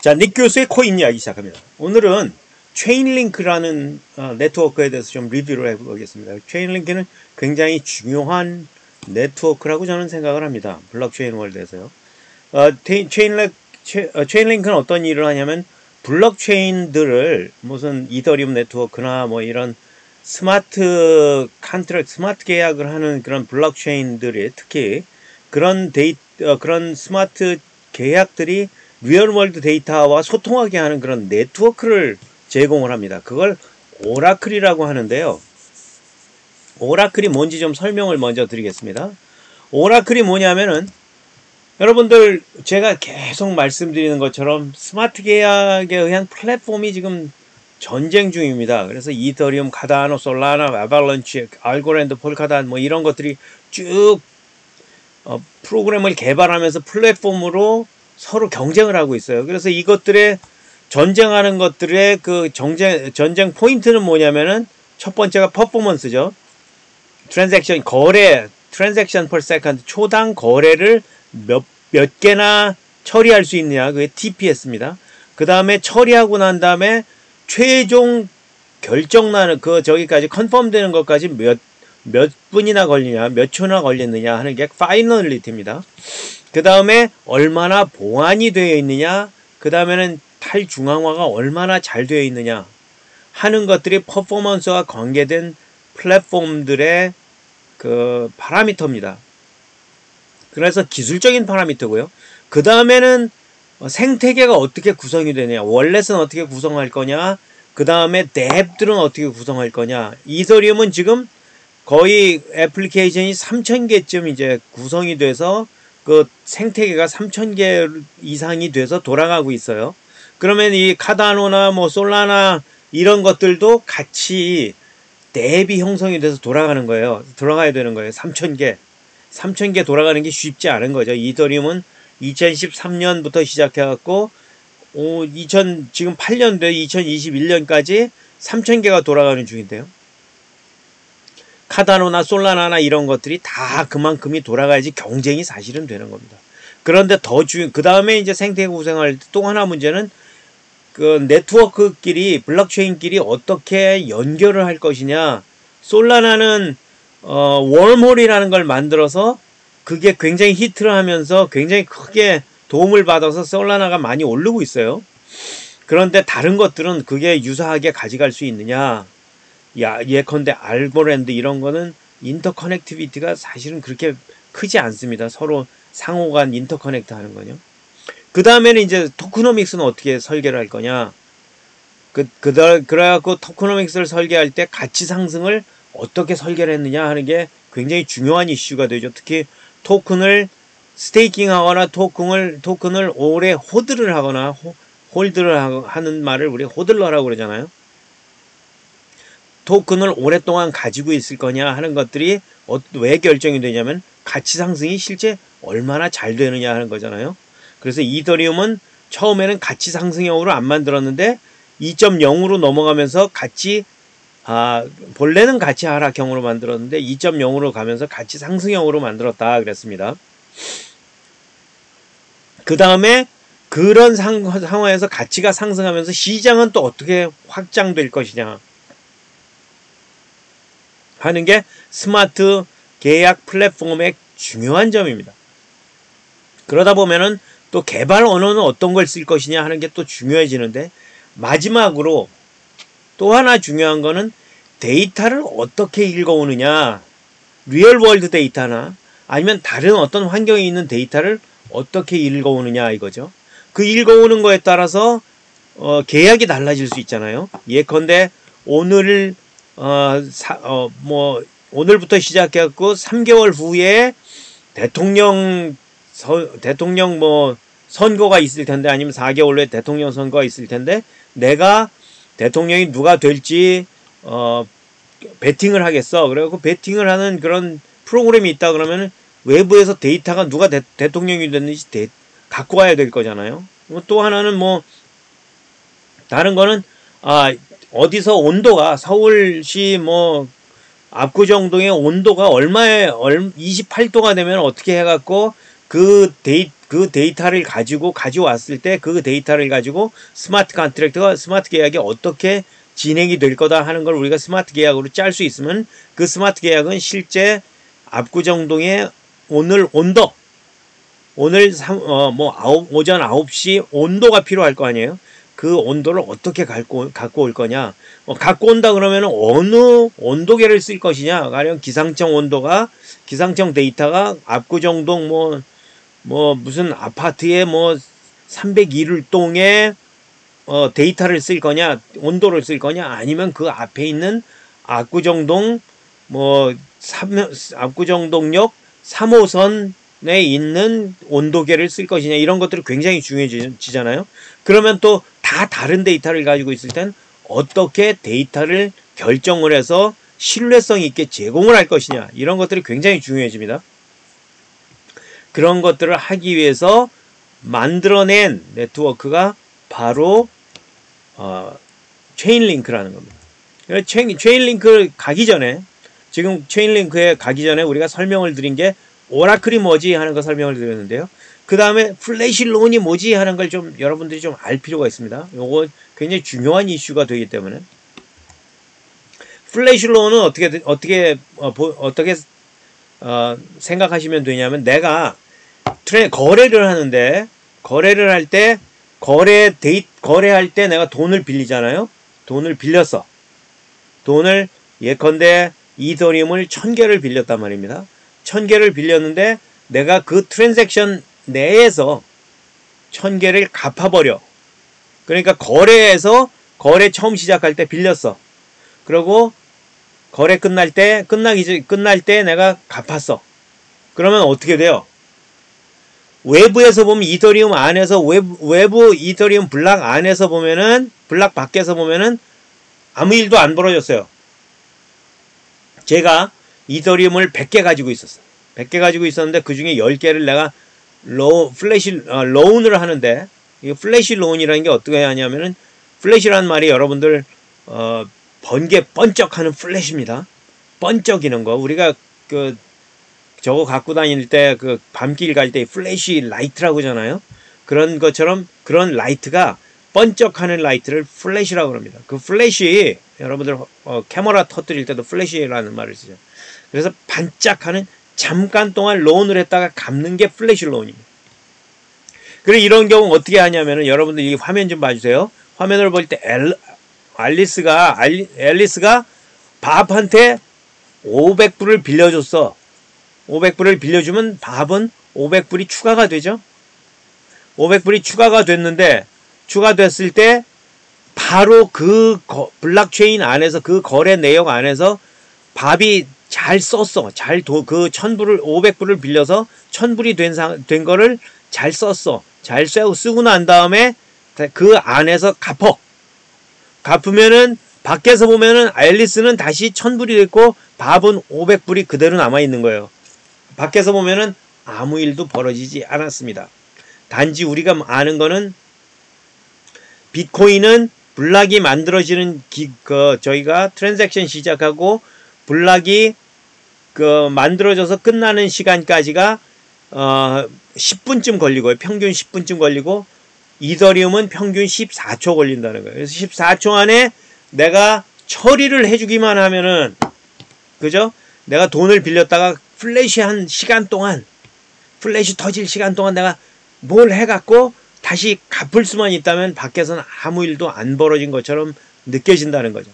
자, 닉 교수의 코인 이야기 시작합니다. 오늘은 체인링크라는 네트워크에 대해서 좀 리뷰를 해보겠습니다. 체인링크는 굉장히 중요한 네트워크라고 저는 생각을 합니다. 블록체인 월드에서요. 체인링크는 어떤 일을 하냐면 블록체인들을 무슨 이더리움 네트워크나 뭐 이런 스마트 컨트랙트, 스마트 계약을 하는 그런 블록체인들이 특히 그런 그런 스마트 계약들이 리얼월드 데이터와 소통하게 하는 그런 네트워크를 제공을 합니다. 그걸 오라클이라고 하는데요. 오라클이 뭔지 좀 설명을 먼저 드리겠습니다. 오라클이 뭐냐면은 여러분들 제가 계속 말씀드리는 것처럼 스마트 계약에 의한 플랫폼이 지금 전쟁 중입니다. 그래서 이더리움, 카다노, 솔라나, 아발런치, 알고랜드, 폴카단 뭐 이런 것들이 쭉 프로그램을 개발하면서 플랫폼으로 서로 경쟁을 하고 있어요. 그래서 이것들의 전쟁하는 것들의 그 전쟁 포인트는 뭐냐면은 첫 번째가 퍼포먼스죠. 트랜잭션 거래, 트랜잭션 per second 초당 거래를 몇 개나 처리할 수 있느냐. 그게 TPS입니다. 그 다음에 처리하고 난 다음에 최종 결정 나는 저기까지 컨펌 되는 것까지 몇 분이나 걸리냐, 몇 초나 걸렸느냐 하는 게 파이널리티입니다. 그 다음에 얼마나 보안이 되어 있느냐, 그 다음에는 탈중앙화가 얼마나 잘 되어 있느냐 하는 것들이 퍼포먼스와 관계된 플랫폼들의 그 파라미터입니다. 그래서 기술적인 파라미터고요. 그 다음에는 생태계가 어떻게 구성이 되냐, 월렛은 어떻게 구성할 거냐, 그 다음에 앱들은 어떻게 구성할 거냐. 이더리움은 지금 거의 애플리케이션이 3,000개쯤 이제 구성이 돼서 그 생태계가 3,000개 이상이 돼서 돌아가고 있어요. 그러면 이 카다노나 뭐 솔라나 이런 것들도 같이 앱이 형성이 돼서 돌아가는 거예요. 들어가야 되는 거예요. 3,000개 돌아가는 게 쉽지 않은 거죠. 이더리움은 2013년부터 시작해갖고 지금 8년도에 2021년까지 3,000개가 돌아가는 중인데요. 카다노나 솔라나나 이런 것들이 다 그만큼이 돌아가야지 경쟁이 사실은 되는 겁니다. 그런데 그 다음에 이제 생태계 구성할 때 또 하나 문제는 그 네트워크끼리, 블록체인끼리 어떻게 연결을 할 것이냐. 솔라나는 웜홀이라는 걸 만들어서 그게 굉장히 히트를 하면서 굉장히 크게 도움을 받아서 솔라나가 많이 오르고 있어요. 그런데 다른 것들은 그게 유사하게 가져갈 수 있느냐. 예컨대 알고랜드 이런 거는 인터커넥티비티가 사실은 그렇게 크지 않습니다. 서로 상호간 인터커넥트 하는 거요. 그 다음에는 이제 토크노믹스는 어떻게 설계를 할 거냐. 그래갖고 토크노믹스를 설계할 때 가치 상승을 어떻게 설계를 했느냐 하는 게 굉장히 중요한 이슈가 되죠. 특히 토큰을 스테이킹 하거나 토큰을 오래 호드를 하거나 홀드를 하는 말을 우리 호들러라고 그러잖아요. 토큰을 오랫동안 가지고 있을 거냐 하는 것들이 왜 결정이 되냐면 가치 상승이 실제 얼마나 잘 되느냐 하는 거잖아요. 그래서 이더리움은 처음에는 가치 상승형으로 안 만들었는데 2.0으로 넘어가면서 본래는 가치 하락형으로 만들었는데 2.0으로 가면서 가치 상승형으로 만들었다 그랬습니다. 그 다음에 그런 상황에서 가치가 상승하면서 시장은 또 어떻게 확장될 것이냐 하는 게 스마트 계약 플랫폼의 중요한 점입니다. 그러다 보면은 또 개발 언어는 어떤 걸 쓸 것이냐 하는 게 또 중요해지는데 마지막으로 또 하나 중요한 거는 데이터를 어떻게 읽어오느냐. 리얼월드 데이터나 아니면 다른 어떤 환경에 있는 데이터를 어떻게 읽어오느냐 이거죠. 그 읽어오는 거에 따라서 계약이 달라질 수 있잖아요. 예컨대 오늘부터 시작해갖고 3개월 후에 대통령 선거가 있을 텐데 아니면 4개월 후에 대통령 선거가 있을 텐데 내가 대통령이 누가 될지 베팅을 하겠어. 그래갖고 베팅을 하는 그런 프로그램이 있다 그러면 외부에서 데이터가 누가 대통령이 됐는지 갖고 와야 될 거잖아요. 또 하나는 다른 거는 어디서 온도가 서울시 압구정동의 온도가 28도가 되면 어떻게 해갖고 그 그 데이터를 가져왔을 때 그 데이터를 가지고 스마트 컨트랙트가 스마트 계약이 어떻게 진행이 될 거다 하는 걸 우리가 스마트 계약으로 짤 수 있으면 그 스마트 계약은 실제 압구정동의 오늘 온도, 오늘 오전 9시 온도가 필요할 거 아니에요. 그 온도를 어떻게 갖고 올 거냐. 갖고 온다 그러면 어느 온도계를 쓸 것이냐. 가령 기상청 온도가, 기상청 데이터가 압구정동 무슨 아파트에 301동에 데이터를 쓸 거냐, 온도를 쓸 거냐, 아니면 그 앞에 있는 압구정동 압구정동역 3호선에 있는 온도계를 쓸 것이냐, 이런 것들이 굉장히 중요해지잖아요. 그러면 또 다 다른 데이터를 가지고 있을 땐 어떻게 데이터를 결정을 해서 신뢰성 있게 제공을 할 것이냐, 이런 것들이 굉장히 중요해집니다. 그런 것들을 하기 위해서 만들어낸 네트워크가 바로 체인링크라는 겁니다. 체인링크 가기 전에, 지금 체인링크에 가기 전에 우리가 설명을 드린 게 오라클이 뭐지 하는 거 설명을 드렸는데요. 그 다음에 플래시론이 뭐지 하는 걸 좀 여러분들이 좀 알 필요가 있습니다. 요거 굉장히 중요한 이슈가 되기 때문에. 플래시론은 어떻게 생각하시면 되냐면, 내가 거래를 하는데, 거래할 때 내가 돈을 빌리잖아요. 돈을 빌렸어. 돈을 예컨대 이더리움을 1000개를 빌렸단 말입니다. 1000개를 빌렸는데 내가 그 트랜잭션 내에서 1000개를 갚아버려. 그러니까 거래 처음 시작할 때 빌렸어. 그리고 거래 끝날 때 내가 갚았어. 그러면 어떻게 돼요? 외부에서 보면 이더리움 안에서 외부 이더리움 블락 안에서 보면은, 블락 밖에서 보면은 아무 일도 안 벌어졌어요. 제가 이더리움을 100개 가지고 있었어요. 100개 가지고 있었는데 그 중에 10개를 내가 로운을 하는데, 이 플래시 론이라는 게 어떻게 하냐면은, 플래시라는 말이 여러분들 번개 번쩍하는 플래시입니다. 번쩍이는 거. 우리가 저거 갖고 다닐 때 밤길 갈 때 플래시 라이트라고 하잖아요. 그런 것처럼 그런 라이트가 번쩍하는 라이트를 플래시라고 합니다. 그 플래시, 여러분들 카메라 터뜨릴 때도 플래시라는 말을 쓰죠. 그래서 반짝하는, 잠깐 동안 론을 했다가 갚는 게 플래시 론입니다. 그리고 이런 경우 어떻게 하냐면은, 여러분들 이 화면 좀 봐주세요. 화면을 볼 때 앨리스가 밥한테 500불을 빌려줬어. 500불을 빌려주면 밥은 500불이 추가가 되죠. 500불이 추가가 됐는데, 추가됐을 때 바로 그 블록체인 안에서, 그 거래 내용 안에서 밥이 잘 썼어. 그 1000불을, 500불을 빌려서 1000불이 된 거를 잘 썼어. 잘 쓰고 난 다음에 그 안에서 갚으면은, 밖에서 보면은 앨리스는 다시 1000불이 됐고 밥은 500불이 그대로 남아있는 거예요. 밖에서 보면은 아무 일도 벌어지지 않았습니다. 단지 우리가 아는 거는, 비트코인은 블락이 만들어지는 저희가 트랜잭션 시작하고 블락이 만들어져서 끝나는 시간까지가 10분쯤 걸리고요. 평균 10분쯤 걸리고, 이더리움은 평균 14초 걸린다는 거예요. 그래서 14초 안에 내가 처리를 해주기만 하면은, 그죠? 내가 돈을 빌렸다가 플래시 한 시간 동안, 플래시 터질 시간 동안 내가 뭘 해갖고 다시 갚을 수만 있다면 밖에서는 아무 일도 안 벌어진 것처럼 느껴진다는 거죠.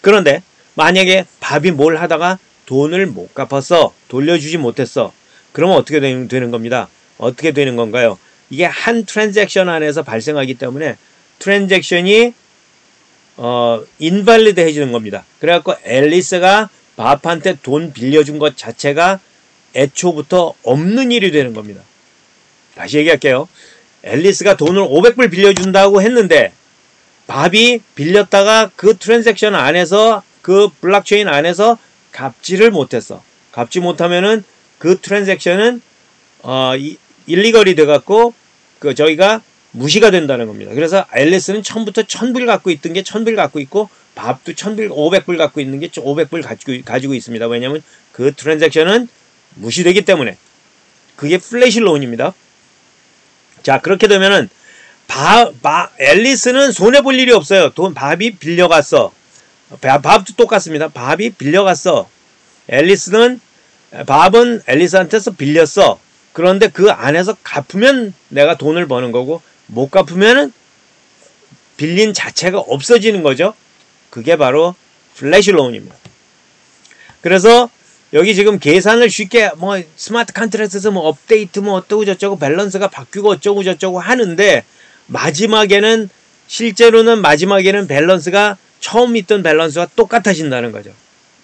그런데 만약에 밥이 뭘 하다가 돈을 못 갚았어. 돌려주지 못했어. 그러면 어떻게 되는 겁니다. 어떻게 되는 건가요? 이게 한 트랜잭션 안에서 발생하기 때문에 트랜잭션이 인발리드 해지는 겁니다. 그래갖고 앨리스가 밥한테 돈 빌려준 것 자체가 애초부터 없는 일이 되는 겁니다. 다시 얘기할게요. 앨리스가 돈을 500불 빌려준다고 했는데, 밥이 빌렸다가 그 트랜잭션 안에서, 그 블록체인 안에서 갚지를 못했어. 갚지 못하면은 그 트랜잭션은 일리걸이 돼갖고 저희가 무시가 된다는 겁니다. 그래서 앨리스는 처음부터 1000불 갖고 있던 게 1000불 갖고 있고, 밥도 500불 갖고 있는 게 500불 가지고 있습니다. 왜냐하면 그 트랜잭션은 무시되기 때문에. 그게 플래시론입니다. 자, 그렇게 되면은 앨리스는 손해볼 일이 없어요. 밥이 빌려갔어. 밥도 똑같습니다. 밥이 빌려갔어. 밥은 앨리스한테서 빌렸어. 그런데 그 안에서 갚으면 내가 돈을 버는 거고, 못 갚으면은 빌린 자체가 없어지는 거죠. 그게 바로 플래시론입니다. 그래서 여기 지금 계산을 쉽게 뭐 스마트 컨트랙트에서 뭐 업데이트 뭐 어쩌고 저쩌고 밸런스가 바뀌고 어쩌고 저쩌고 하는데, 마지막에는 실제로는 마지막에는 밸런스가 처음 있던 밸런스와 똑같아진다는 거죠.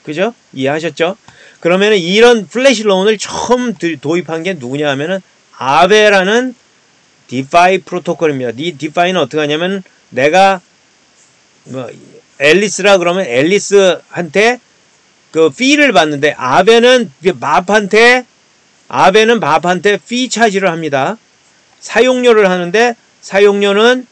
그죠? 이해하셨죠? 그러면은 이런 플래시론을 처음 도입한 게 누구냐 하면은 아베라는 디파이 프로토콜입니다. 이 디파이는 어떻게 하냐면, 내가 뭐 앨리스라 그러면 앨리스한테 그 피를 받는데, 아베는 밥한테 피 차지를 합니다. 사용료를 하는데, 사용료는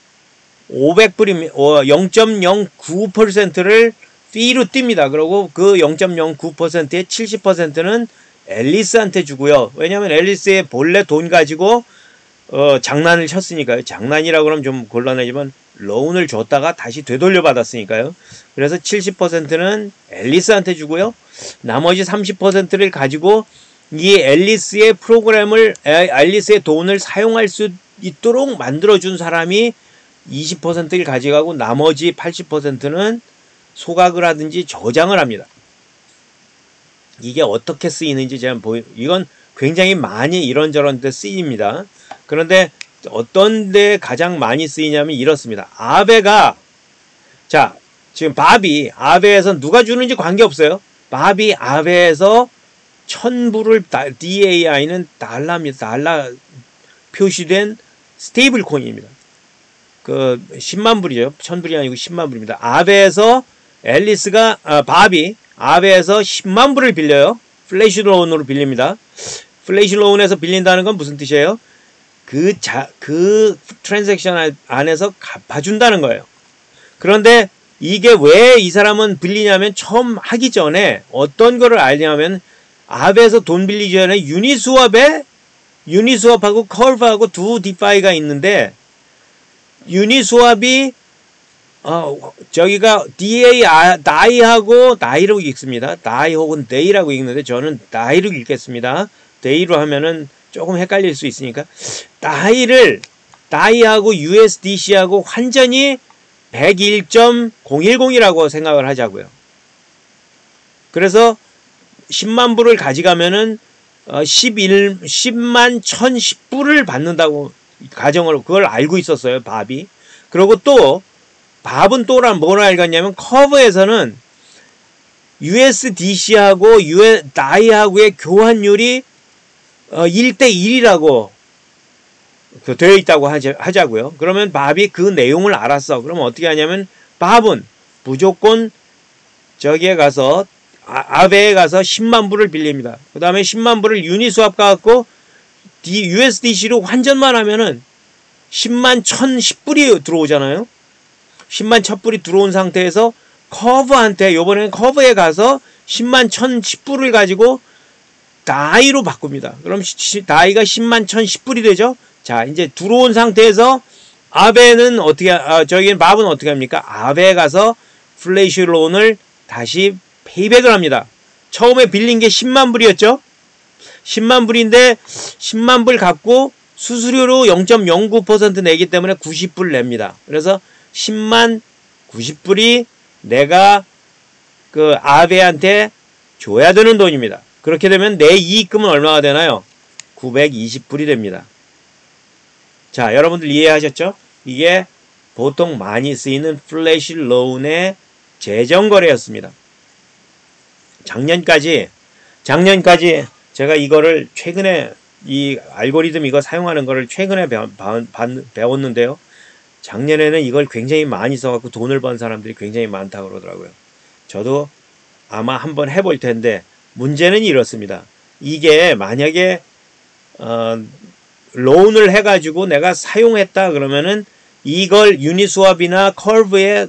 500불입니다. 0.09%를 피로 띱니다. 그리고 그 0.09%의 70%는 앨리스한테 주고요. 왜냐하면 앨리스의 본래 돈 가지고 장난을 쳤으니까요. 장난이라고 그러면 좀 곤란하지만 론을 줬다가 다시 되돌려 받았으니까요. 그래서 70%는 앨리스한테 주고요. 나머지 30%를 가지고 이 앨리스의 앨리스의 돈을 사용할 수 있도록 만들어준 사람이 20%를 가져가고, 나머지 80%는 소각을 하든지 저장을 합니다. 이게 어떻게 쓰이는지 제가 이건 굉장히 많이 이런저런 데 쓰입니다. 그런데 어떤 데 가장 많이 쓰이냐면 이렇습니다. 지금 밥이 아베에서 누가 주는지 관계없어요. 밥이 아베에서 1000불을, DAI는 달러입니다. 달러 표시된 스테이블 코인입니다. 그 10만 불이죠. 1000불이 아니고 10만 불입니다. 밥이 아베에서 10만 불을 빌려요. 플래시론으로 빌립니다. 플래시론에서 빌린다는 건 무슨 뜻이에요? 그 트랜잭션 안에서 갚아준다는 거예요. 그런데 이게 왜 이 사람은 빌리냐면, 처음 하기 전에 어떤 거를 알냐면, 아베에서 돈 빌리기 전에 유니스왑하고 컬브하고 두 디파이가 있는데, 유니스왑이 저기가 다이하고 나이로 읽습니다. 다이 혹은 데이라고 읽는데 저는 다이로 읽겠습니다. 데이로 하면은 조금 헷갈릴 수 있으니까, 다이하고 USDC하고 환전이 101.010이라고 생각을 하자고요. 그래서 10만 불을 가져가면은 10만 1010불을 받는다고 가정을, 그걸 알고 있었어요, 밥이. 그리고 또 밥은 뭘 알겠냐면, 커브에서는 USDC하고 다이하고의 교환율이 1:1이라고 되어 있다고 하자고요. 그러면 밥이 그 내용을 알았어. 그러면 어떻게 하냐면, 밥은 무조건 저기에 가서 아베에 가서 10만 불을 빌립니다. 그 다음에 10만 불을 유니스왑 가갖고 USDC로 환전만 하면은 10만 1010불이 들어오잖아요. 10만 1000불이 들어온 상태에서 커브한테, 요번에는 커브에 가서 10만 1010불을 가지고 다이로 바꿉니다. 그럼 다이가 10만 1010불이 되죠. 자, 이제 들어온 상태에서 밥은 어떻게 합니까? 아베에 가서 플래시론을 다시 페이백을 합니다. 처음에 빌린 게 10만 불이었죠. 10만 불인데 10만 불 갖고 수수료로 0.09% 내기 때문에 90불 냅니다. 그래서 10만 90불이 내가 그 아베한테 줘야 되는 돈입니다. 그렇게 되면 내 이익금은 얼마가 되나요? 920불이 됩니다. 자, 여러분들 이해하셨죠? 이게 보통 많이 쓰이는 플래시론의 재정거래였습니다. 작년까지 제가 이거를 최근에, 이 알고리즘 이거 사용하는 거를 최근에 배웠는데요. 작년에는 이걸 굉장히 많이 써갖고 돈을 번 사람들이 굉장히 많다고 그러더라고요. 저도 아마 한번 해볼 텐데, 문제는 이렇습니다. 이게 만약에 론을 해가지고 내가 사용했다 그러면은 이걸 유니스왑이나 컬브의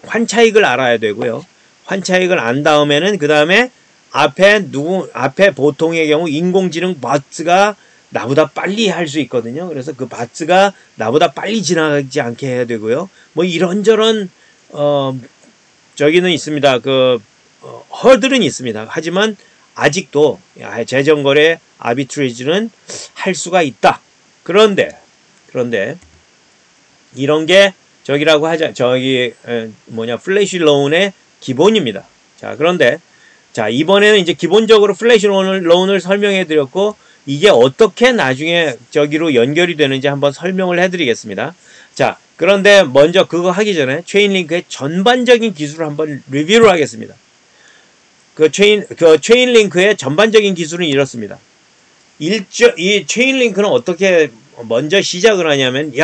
환차익을 알아야 되고요. 환차익을 안 다음에는 그 다음에 앞에 보통의 경우 인공지능 버츠가 나보다 빨리 할 수 있거든요. 그래서 그 바스가 나보다 빨리 지나가지 않게 해야 되고요. 뭐 이런저런 저기는 있습니다. 허들은 있습니다. 하지만 아직도 재정거래 아비트레이지는 할 수가 있다. 그런데 이런 게 저기라고 하자. 플래시 론의 기본입니다. 자, 그런데 자, 이번에는 이제 기본적으로 플래시 론을 설명해 드렸고, 이게 어떻게 나중에 저기로 연결이 되는지 한번 설명을 해 드리겠습니다. 자, 그런데 먼저 그거 하기 전에 체인링크의 전반적인 기술을 한번 리뷰를 하겠습니다. 체인링크의 전반적인 기술은 이렇습니다. 이 체인링크는 어떻게 먼저 시작을 하냐면,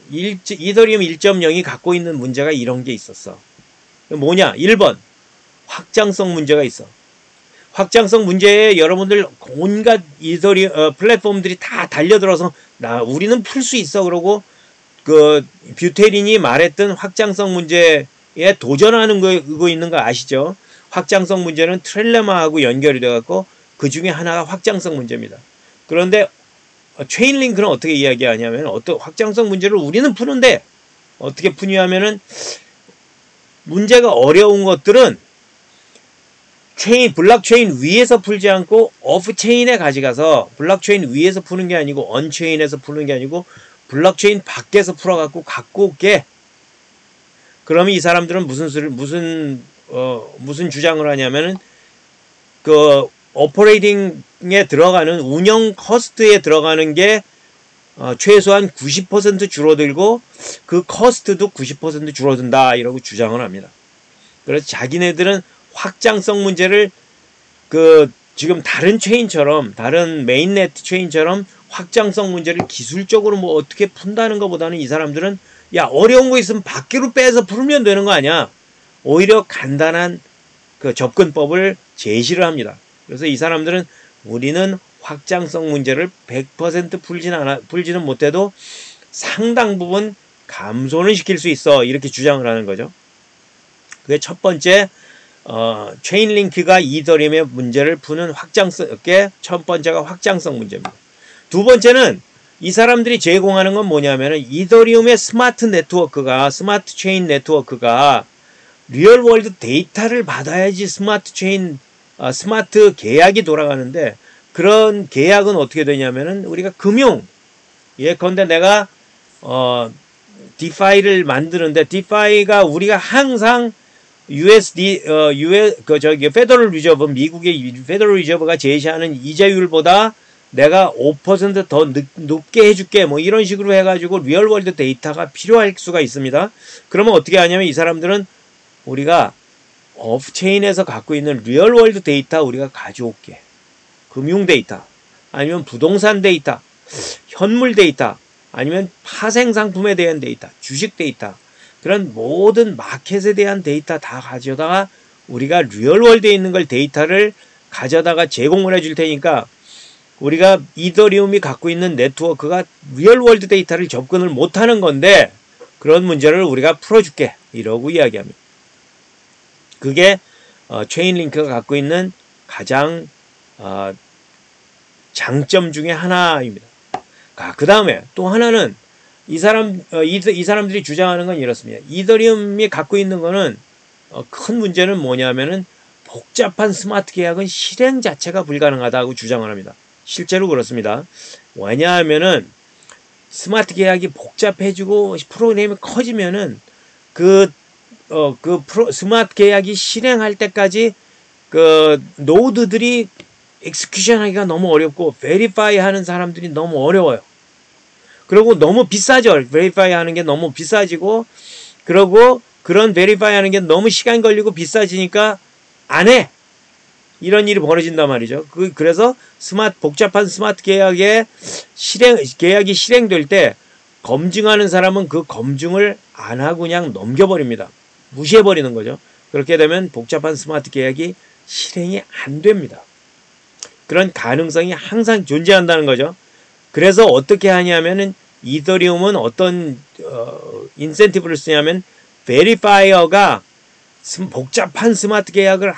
이더리움 1.0이 갖고 있는 문제가 이런 게 있었어. 뭐냐? 1번, 확장성 문제가 있어. 확장성 문제에 여러분들 온갖 플랫폼들이 다 달려들어서 우리는 풀 수 있어. 그러고 뷰테린이 말했던 확장성 문제에 도전하는 거 있는 거 아시죠? 확장성 문제는 트렐레마하고 연결이 돼갖고 그 중에 하나가 확장성 문제입니다. 그런데 체인링크는 어떻게 이야기하냐면, 어떤 확장성 문제를 우리는 푸는데 어떻게 푸냐면은, 문제가 어려운 것들은 블록체인 위에서 풀지 않고 오프체인에 가져가서, 블록체인 위에서 푸는 게 아니고 언체인에서 푸는 게 아니고 블록체인 밖에서 풀어갖고 갖고 올게. 그러면 이 사람들은 무슨 주장을 하냐면은, 오퍼레이팅에 들어가는 운영 커스트에 들어가는 게 최소한 90% 줄어들고 그 커스트도 90% 줄어든다, 이러고 주장을 합니다. 그래서 자기네들은 확장성 문제를 지금 다른 체인처럼, 다른 메인네트 체인처럼 확장성 문제를 기술적으로 뭐 어떻게 푼다는 것보다는, 이 사람들은 어려운 거 있으면 밖으로 빼서 풀면 되는 거 아니야. 오히려 간단한 접근법을 제시를 합니다. 그래서 이 사람들은 우리는 확장성 문제를 100% 풀지는 못해도 상당 부분 감소는 시킬 수 있어, 이렇게 주장을 하는 거죠. 그게 첫 번째, 체인링크가 이더리움의 문제를 푸는 첫 번째가 확장성 문제입니다. 두 번째는 이 사람들이 제공하는 건 뭐냐면은, 이더리움의 스마트 체인 네트워크가 리얼월드 데이터를 받아야지 스마트 계약이 돌아가는데, 그런 계약은 어떻게 되냐면은, 우리가 예컨대 내가 디파이를 만드는데, 디파이가 우리가 항상 페더럴 리저브, 미국의 페더럴 리저브가 제시하는 이자율보다 내가 5% 더 높게 해줄게, 뭐 이런 식으로 해가지고 리얼월드 데이터가 필요할 수가 있습니다. 그러면 어떻게 하냐면, 이 사람들은 우리가 오프체인에서 갖고 있는 리얼월드 데이터 우리가 가져올게. 금융 데이터, 아니면 부동산 데이터, 현물 데이터, 아니면 파생 상품에 대한 데이터, 주식 데이터, 그런 모든 마켓에 대한 데이터 다 가져다가 우리가 리얼월드에 있는 걸 데이터를 가져다가 제공을 해줄 테니까, 우리가 이더리움이 갖고 있는 네트워크가 리얼월드 데이터를 접근을 못하는 건데, 그런 문제를 우리가 풀어줄게, 이러고 이야기합니다. 그게 체인링크가 갖고 있는 가장 장점 중에 하나입니다. 그 다음에 또 하나는, 이 사람들이 주장하는 건 이렇습니다. 이더리움이 갖고 있는 거는 큰 문제는 뭐냐면은, 복잡한 스마트 계약은 실행 자체가 불가능하다고 주장을 합니다. 실제로 그렇습니다. 왜냐하면은 스마트 계약이 복잡해지고 프로그램이 커지면은 스마트 계약이 실행할 때까지 노드들이 엑스큐션 하기가 너무 어렵고, 베리파이 하는 사람들이 너무 어려워요. 그리고 너무 비싸죠. 베리파이 하는 게 너무 비싸지고, 그리고 그런 베리파이 하는 게 너무 시간 걸리고 비싸지니까 안 해. 이런 일이 벌어진단 말이죠. 그래서 복잡한 스마트 계약이 실행될 때 검증하는 사람은 그 검증을 안 하고 그냥 넘겨버립니다. 무시해버리는 거죠. 그렇게 되면 복잡한 스마트 계약이 실행이 안 됩니다. 그런 가능성이 항상 존재한다는 거죠. 그래서 어떻게 하냐면은, 이더리움은 어떤 인센티브를 쓰냐면, 베리파이어가 복잡한 스마트 계약을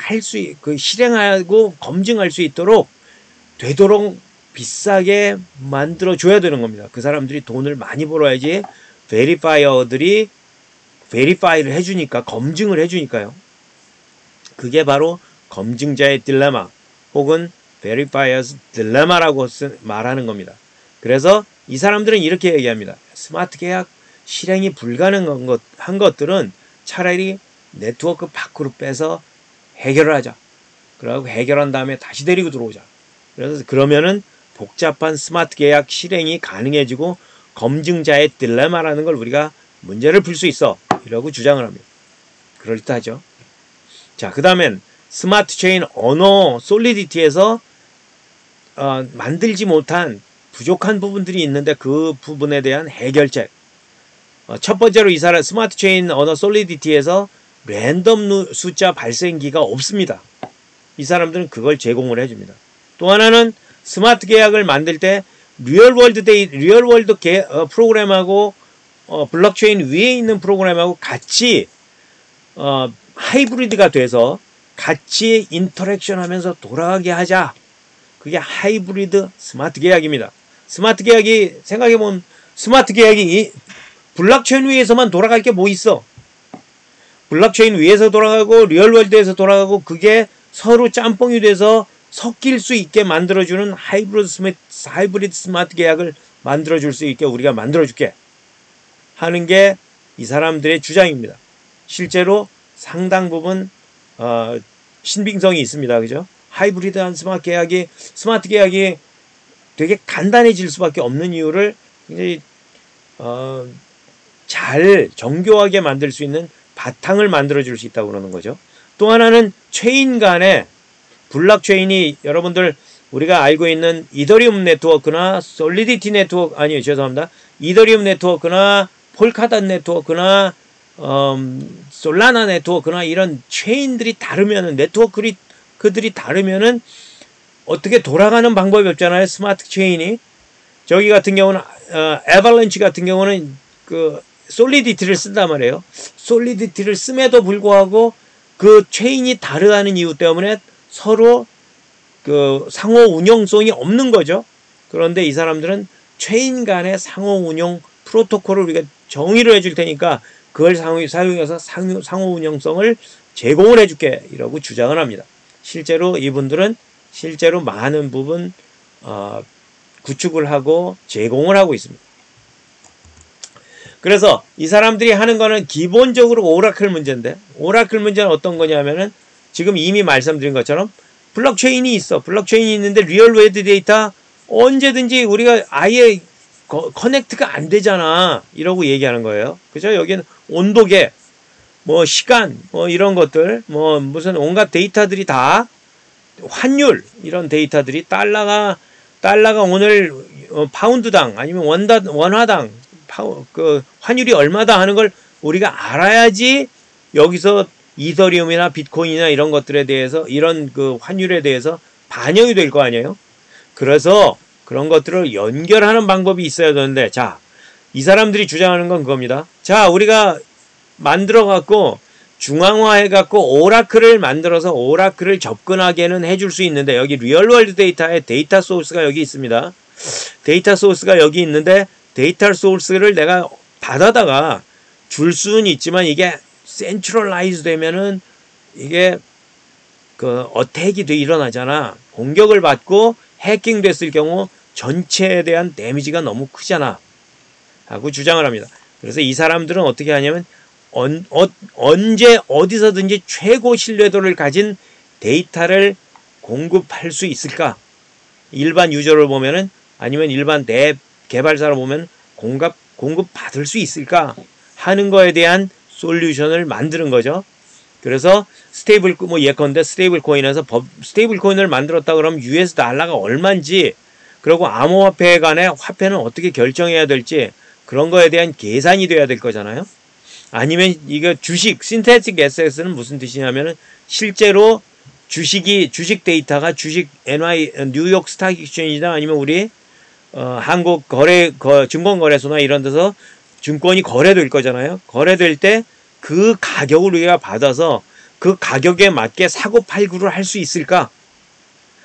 실행하고 검증할 수 있도록 되도록 비싸게 만들어 줘야 되는 겁니다. 그 사람들이 돈을 많이 벌어야지 베리파이어들이 베리파이를 해주니까, 검증을 해주니까요. 그게 바로 검증자의 딜레마 혹은 베리파이어스 딜레마라고 말하는 겁니다. 그래서 이 사람들은 이렇게 얘기합니다. 스마트 계약 실행이 불가능한 것들은 차라리 네트워크 밖으로 빼서 해결을 하자. 그러고 해결한 다음에 다시 데리고 들어오자. 그래서 그러면은 복잡한 스마트 계약 실행이 가능해지고 검증자의 딜레마라는 걸 우리가 문제를 풀 수 있어. 이라고 주장을 합니다. 그럴듯하죠. 자, 그 다음엔 스마트 체인 언어 솔리디티에서 만들지 못한 부족한 부분들이 있는데 그 부분에 대한 해결책. 첫 번째로 이 사람 스마트 체인 언어 솔리디티에서 랜덤 숫자 발생기가 없습니다. 이 사람들은 그걸 제공을 해줍니다. 또 하나는 스마트 계약을 만들 때 리얼월드 프로그램하고 블록체인 위에 있는 프로그램하고 같이 하이브리드가 돼서 같이 인터랙션 하면서 돌아가게 하자. 그게 하이브리드 스마트 계약입니다. 스마트 계약이 생각해보면 스마트 계약이 블록체인 위에서만 돌아갈 게 뭐 있어? 블록체인 위에서 돌아가고 리얼월드에서 돌아가고 그게 서로 짬뽕이 돼서 섞일 수 있게 만들어주는 하이브리드 스마트 계약을 만들어줄 수 있게 우리가 만들어줄게 하는 게 이 사람들의 주장입니다. 실제로 상당 부분 신빙성이 있습니다. 그죠? 하이브리드한 스마트 계약이 되게 간단해질 수밖에 없는 이유를 굉장히 잘 정교하게 만들 수 있는 바탕을 만들어줄 수 있다고 그러는 거죠. 또 하나는 체인 간에 블록체인이 여러분들 우리가 알고 있는 이더리움 네트워크나 솔리디티 네트워크 아니요 죄송합니다. 이더리움 네트워크나 폴카닷 네트워크나 솔라나 네트워크나 이런 체인들이 다르면은 네트워크들이 다르면은 어떻게 돌아가는 방법이 없잖아요. 스마트 체인이 저기 같은 경우는 에발런치 같은 경우는 그 솔리디티를 쓴단 말이에요. 솔리디티를 씀에도 불구하고 그 체인이 다르다는 이유 때문에 서로 그 상호 운용성이 없는 거죠. 그런데 이 사람들은 체인 간의 상호 운용 프로토콜을 우리가 정의를 해줄 테니까 그걸 사용해서 상호 운용성을 제공을 해줄게 이라고 주장을 합니다. 실제로 이분들은 실제로 많은 부분 구축을 하고 제공을 하고 있습니다. 그래서 이 사람들이 하는 거는 기본적으로 오라클 문제인데 오라클 문제는 어떤 거냐면은 지금 이미 말씀드린 것처럼 블록체인이 있어. 블록체인이 있는데 리얼월드 데이터 언제든지 우리가 아예 커넥트가 안 되잖아. 이러고 얘기하는 거예요. 그죠? 여기는 온도계, 뭐 시간, 뭐 이런 것들, 뭐 무슨 온갖 데이터들이 다 환율 이런 데이터들이 달러가 오늘 파운드당 아니면 원화당 그 환율이 얼마다 하는 걸 우리가 알아야지 여기서 이더리움이나 비트코인이나 이런 것들에 대해서 이런 그 환율에 대해서 반영이 될 거 아니에요. 그래서 그런 것들을 연결하는 방법이 있어야 되는데 자, 이 사람들이 주장하는 건 그겁니다. 자, 우리가 만들어 갖고 중앙화해 갖고 오라클을 만들어서 오라클을 접근하게는 해줄 수 있는데 여기 리얼월드 데이터에 데이터 소스가 여기 있습니다. 데이터 소스가 여기 있는데 데이터 소스를 내가 받아다가 줄 수는 있지만 이게 센트럴라이즈 되면은 이게 그 어택이 일어나잖아. 공격을 받고 해킹 됐을 경우 전체에 대한 데미지가 너무 크잖아 하고 주장을 합니다. 그래서 이 사람들은 어떻게 하냐면 언제 어디서든지 최고 신뢰도를 가진 데이터를 공급할 수 있을까? 일반 유저를 보면은 아니면 일반 내 개발사를 보면 공급 받을 수 있을까 하는 거에 대한 솔루션을 만드는 거죠. 그래서 예컨대 스테이블 코인에서 스테이블 코인을 만들었다 그러면 US 달러가 얼마인지 그리고 암호화폐 간의 화폐는 어떻게 결정해야 될지 그런 거에 대한 계산이 돼야 될 거잖아요. 아니면 이거 주식 신테틱 에셋은 무슨 뜻이냐면은 실제로 주식 데이터가 뉴욕 스탁 익스체인지나 아니면 우리 한국 증권거래소나 이런 데서 증권이 거래될 거잖아요. 거래될 때 그 가격을 우리가 받아서 그 가격에 맞게 사고팔구를 할 수 있을까?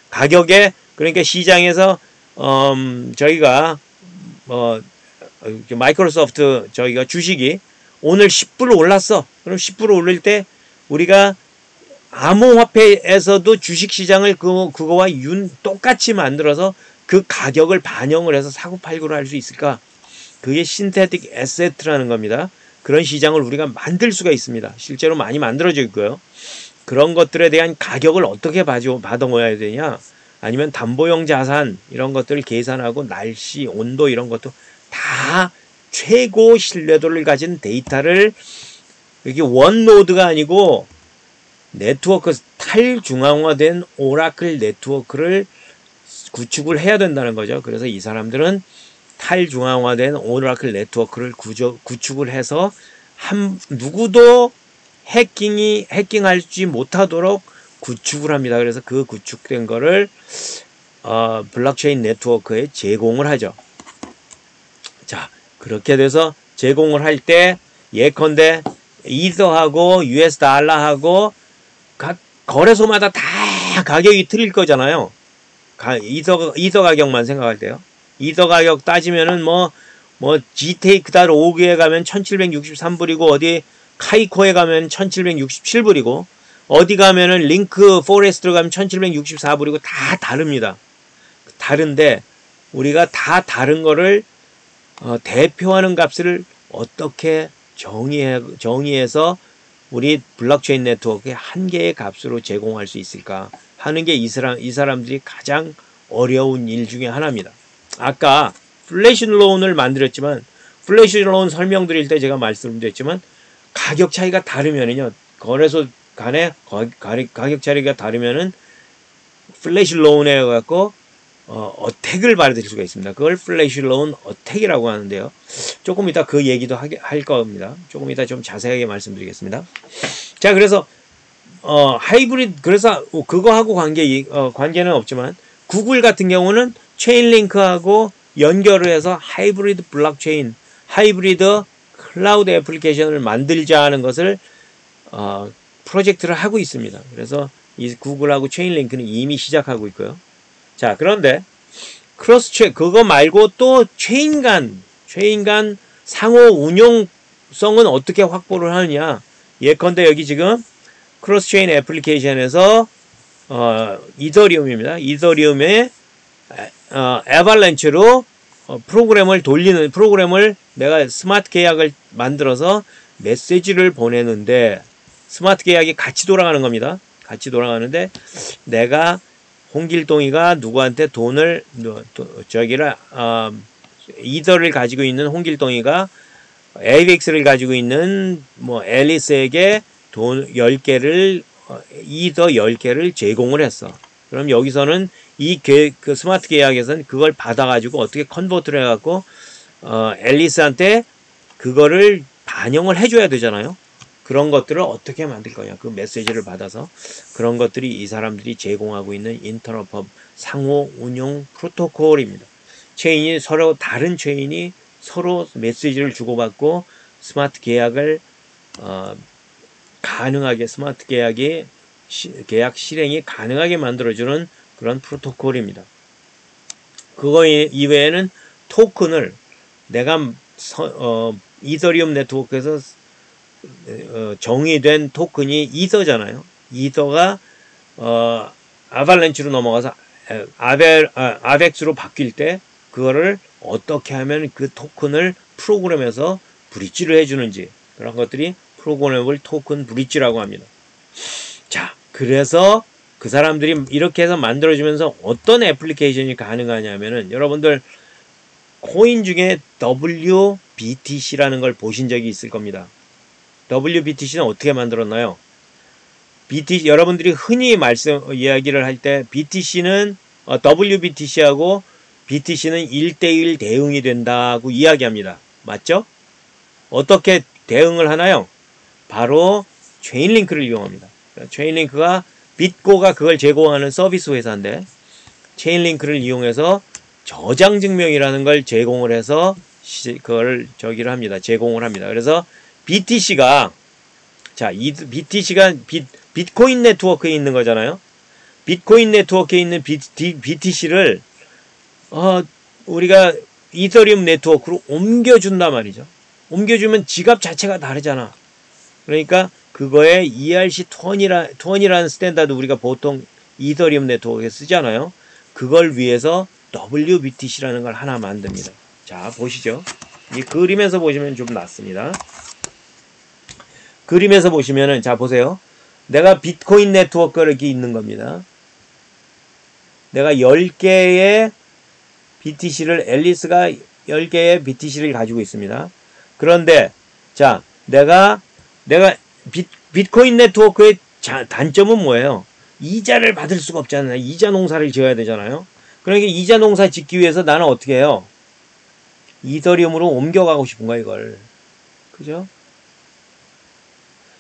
가격에 그러니까 시장에서 저희가 마이크로소프트 저희가 주식이 오늘 10% 올랐어. 그럼 10% 올릴 때 우리가 암호화폐에서도 주식시장을 그거와 똑같이 만들어서 그 가격을 반영을 해서 사고팔고를 할 수 있을까? 그게 신테틱 에세트라는 겁니다. 그런 시장을 우리가 만들 수가 있습니다. 실제로 많이 만들어져 있고요. 그런 것들에 대한 가격을 어떻게 받아모아야 되냐? 아니면 담보형 자산 이런 것들을 계산하고 날씨, 온도 이런 것도 다 최고 신뢰도를 가진 데이터를 이게 원노드가 아니고 네트워크 탈중앙화된 오라클 네트워크를 구축을 해야 된다는 거죠. 그래서 이 사람들은 탈중앙화된 오라클 네트워크를 구축을 해서 누구도 해킹하지 못하도록 구축을 합니다. 그래서 그 구축된 거를 블록체인 네트워크에 제공을 하죠. 자, 그렇게 돼서 제공을 할 때 예컨대 이더하고 US 달러하고 각 거래소마다 다 가격이 틀릴 거잖아요. 이더 가격만 생각할 때요. 이더 가격 따지면은 뭐 GTake달 5개에 가면 1763불이고 어디 카이코에 가면 1767불이고 어디 가면은 링크 포레스트로 가면 1764불이고 다 다릅니다. 다른데 우리가 다 다른 거를 대표하는 값을 어떻게 정의해서 우리 블록체인 네트워크의 한 개의 값으로 제공할 수 있을까 하는 게 이 사람들이 가장 어려운 일 중에 하나입니다. 아까 플래시 론을 만들었지만 플래시 론 설명드릴 때 제가 말씀드렸지만 가격 차이가 다르면은요 거래소 간에 가격 차이가 다르면은 플래시 론에 갖고 어택을 받을 수가 있습니다. 그걸 플래시 론 어택이라고 하는데요. 조금 이따 그 얘기도 할 겁니다. 조금 이따 좀 자세하게 말씀드리겠습니다. 자, 그래서 하이브리드 그래서 그거하고 관계는 없지만 구글 같은 경우는 체인링크하고 연결을 해서 하이브리드 블록체인, 하이브리드 클라우드 애플리케이션을 만들자 하는 것을 프로젝트를 하고 있습니다. 그래서 이 구글하고 체인링크는 이미 시작하고 있고요. 자, 그런데 그거 말고 또 체인 간 상호 운용성은 어떻게 확보를 하느냐? 예컨대 여기 지금 크로스 체인 애플리케이션에서 이더리움입니다. 이더리움에 애벌렌치로 프로그램을 내가 스마트 계약을 만들어서 메시지를 보내는데 스마트 계약이 같이 돌아가는 겁니다. 같이 돌아가는데 내가 홍길동이가 누구한테 이더를 가지고 있는 홍길동이가 AVX를 가지고 있는 앨리스에게 돈 10개를 이더 10개를 제공을 했어. 그럼 여기서는 그 스마트 계약에서는 그걸 받아가지고 어떻게 컨버트를 해갖고 앨리스한테 그거를 반영을 해줘야 되잖아요. 그런 것들을 어떻게 만들 거냐. 그 메시지를 받아서 그런 것들이 이 사람들이 제공하고 있는 인터너법 상호 운용 프로토콜입니다. 다른 체인이 서로 메시지를 주고받고 스마트 계약을 가능하게 계약 실행이 가능하게 만들어주는 그런 프로토콜입니다. 그거 이외에는 토큰을 내가 이더리움 네트워크에서 정의된 토큰이 이더잖아요. 이더가 아발렌치로 넘어가서 아벡스로 바뀔 때 그거를 어떻게 하면 그 토큰을 프로그램에서 브릿지를 해주는지 그런 것들이 프로그래머블 토큰 브릿지라고 합니다. 자, 그래서 그 사람들이 이렇게 해서 만들어주면서 어떤 애플리케이션이 가능하냐면은 여러분들 코인 중에 WBTC라는 걸 보신 적이 있을 겁니다. WBTC는 어떻게 만들었나요? 여러분들이 흔히 이야기를 할 때 BTC는 WBTC하고 BTC는 1대1 대응이 된다고 이야기합니다. 맞죠? 어떻게 대응을 하나요? 바로 체인링크를 이용합니다. 체인링크가 bitgo가 그걸 제공하는 서비스 회사인데 체인링크를 이용해서 저장 증명이라는 걸 제공을 해서 그걸 제공을 합니다. 그래서 BTC가 비트코인 네트워크에 있는 거잖아요. 비트코인 네트워크에 있는 BTC를 우리가 이더리움 네트워크로 옮겨준단 말이죠. 옮겨주면 지갑 자체가 다르잖아. 그러니까 그거에 ERC20이라는 스탠다드 우리가 보통 이더리움 네트워크에 쓰잖아요. 그걸 위해서 WBTC라는 걸 하나 만듭니다. 자, 보시죠. 이 그림에서 보시면 좀 낫습니다. 그림에서 보시면은, 자, 보세요. 내가 비트코인 네트워크가 이렇게 있는 겁니다. 내가 10개의 BTC를, 앨리스가 10개의 BTC를 가지고 있습니다. 그런데, 자, 내가 비트코인 네트워크의 단점은 뭐예요? 이자를 받을 수가 없잖아요. 이자 농사를 지어야 되잖아요. 그러니까 이자 농사 짓기 위해서 나는 어떻게 해요? 이더리움으로 옮겨가고 싶은 거야, 이걸. 그죠?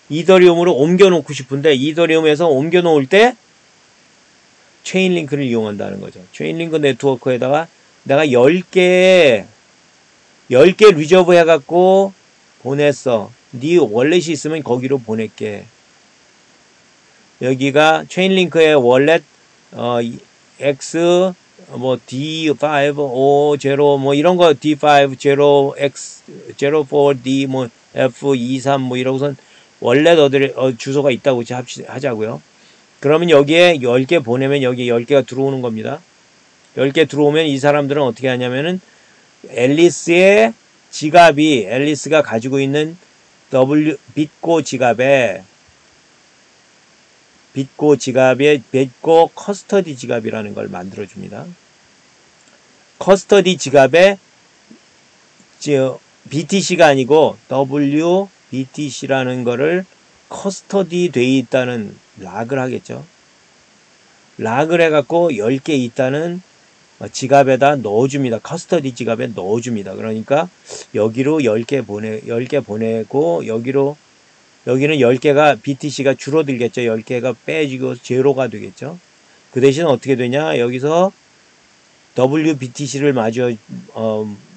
이더리움으로 옮겨놓고 싶은데, 이더리움에서 옮겨놓을 때, 체인링크를 이용한다는 거죠. 체인링크 네트워크에다가 내가 10개 리저브 해갖고 보냈어. 네 월렛이 있으면 거기로 보낼게. 여기가 체인링크의 월렛, X, D5, 5, 0, 이런 거, D5, 0, X, 04, D, F23, 이러고선 월렛 주소가 있다고 하자고요. 그러면 여기에 10개 보내면 여기 10개가 들어오는 겁니다. 10개 들어오면 이 사람들은 어떻게 하냐면은 앨리스의 지갑이 앨리스가 가지고 있는 bit고 지갑에 bit고 커스터디 지갑이라는 걸 만들어 줍니다. 커스터디 지갑에 BTC가 아니고 WBTC라는 거를 커스터디 돼 있다는 락을 하겠죠. 락을 해갖고 10개 있다는 지갑에다 넣어줍니다. 커스터디 지갑에 넣어줍니다. 그러니까 여기로 10개 보내고 여기는 10개가 BTC가 줄어들겠죠. 10개가 빼지고 제로가 되겠죠. 그 대신 어떻게 되냐? 여기서 WBTC를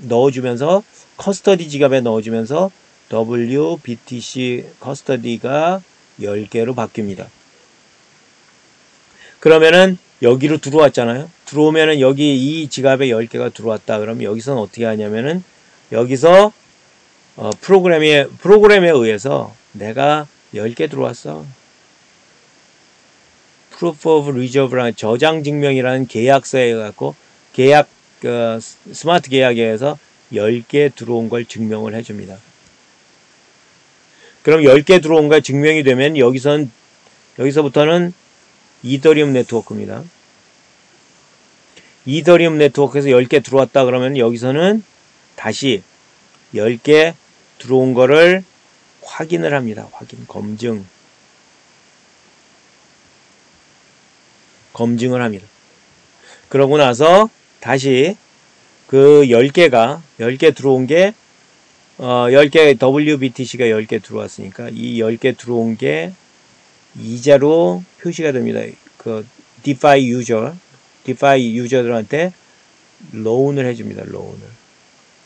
넣어주면서 커스터디 지갑에 넣어주면서 WBTC 커스터디가 10개로 바뀝니다. 그러면은 여기로 들어왔잖아요. 들어오면은 여기 이 지갑에 10개가 들어왔다. 그러면 여기서는 어떻게 하냐면은 여기서 프로그램에 의해서 내가 10개 들어왔어. Proof of Reserve라는 저장 증명이라는 계약서에 갖고 스마트 계약에 의해서 10개 들어온 걸 증명을 해줍니다. 그럼 10개 들어온 걸 증명이 되면 여기서부터는 이더리움 네트워크입니다. 이더리움 네트워크에서 10개 들어왔다 그러면 여기서는 다시 10개 들어온 거를 확인을 합니다. 검증을 합니다. 그러고 나서 다시 그 10개 들어온 게 10개 WBTC가 10개 들어왔으니까 이 10개 들어온 게 이자로 표시가 됩니다. 그 DeFi 유저들한테 로운을 해줍니다.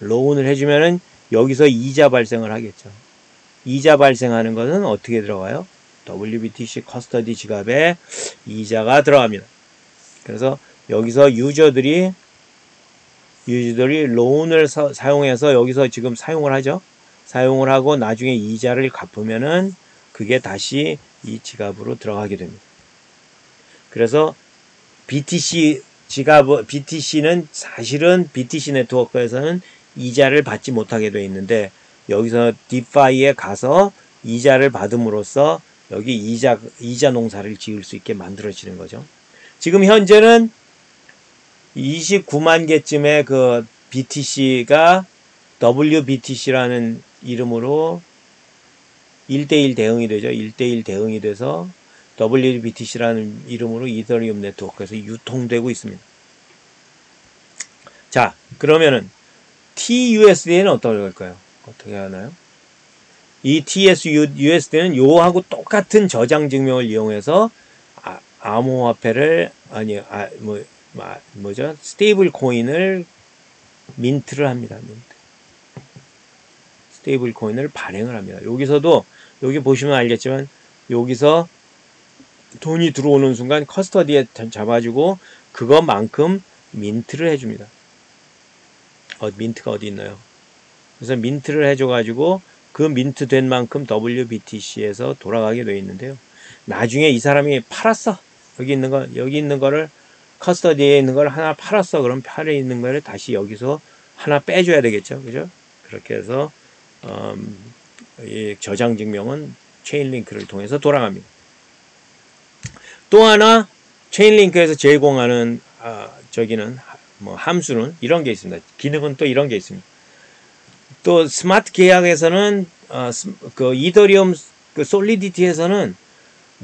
로운을 해주면은 여기서 이자 발생을 하겠죠. 이자 발생하는 것은 어떻게 들어가요? WBTC 커스터디 지갑에 이자가 들어갑니다. 그래서 여기서 유저들이 로운을 사용해서 여기서 지금 사용을 하죠. 사용을 하고 나중에 이자를 갚으면은 그게 다시 이 지갑으로 들어가게 됩니다. 그래서 BTC는 사실은 BTC 네트워크에서는 이자를 받지 못하게 되어 있는데 여기서 디파이에 가서 이자를 받음으로써 여기 이자 농사를 지을 수 있게 만들어지는 거죠. 지금 현재는 29만 개쯤의 그 BTC가 WBTC라는 이름으로 1대1 대응이 되죠. 1대1 대응이 돼서 WBTC라는 이름으로 이더리움 네트워크에서 유통되고 있습니다. 자, 그러면은 TUSD는 어떻게 할까요? 어떻게 하나요? 이 TUSD는 요하고 똑같은 저장 증명을 이용해서 암호화폐를 스테이블 코인을 민트를 합니다. 스테이블 코인을 발행을 합니다. 여기서도 여기 보시면 알겠지만 여기서 돈이 들어오는 순간 커스터디에 잡아주고 그것만큼 민트를 해줍니다. 민트가 어디 있나요? 그래서 민트를 해줘가지고 그 민트 된 만큼 WBTC에서 돌아가게 되어 있는데요. 나중에 이 사람이 팔았어. 여기 있는 거를 커스터디에 있는 걸 하나 팔았어. 그럼 팔에 있는 거를 다시 여기서 하나 빼줘야 되겠죠. 그죠? 그렇게 해서 이 저장 증명은 체인링크를 통해서 돌아갑니다. 또 하나 체인링크에서 제공하는 뭐 함수는 이런 게 있습니다. 기능은 또 이런 게 있습니다. 또 스마트 계약에서는 그 이더리움 그 솔리디티에서는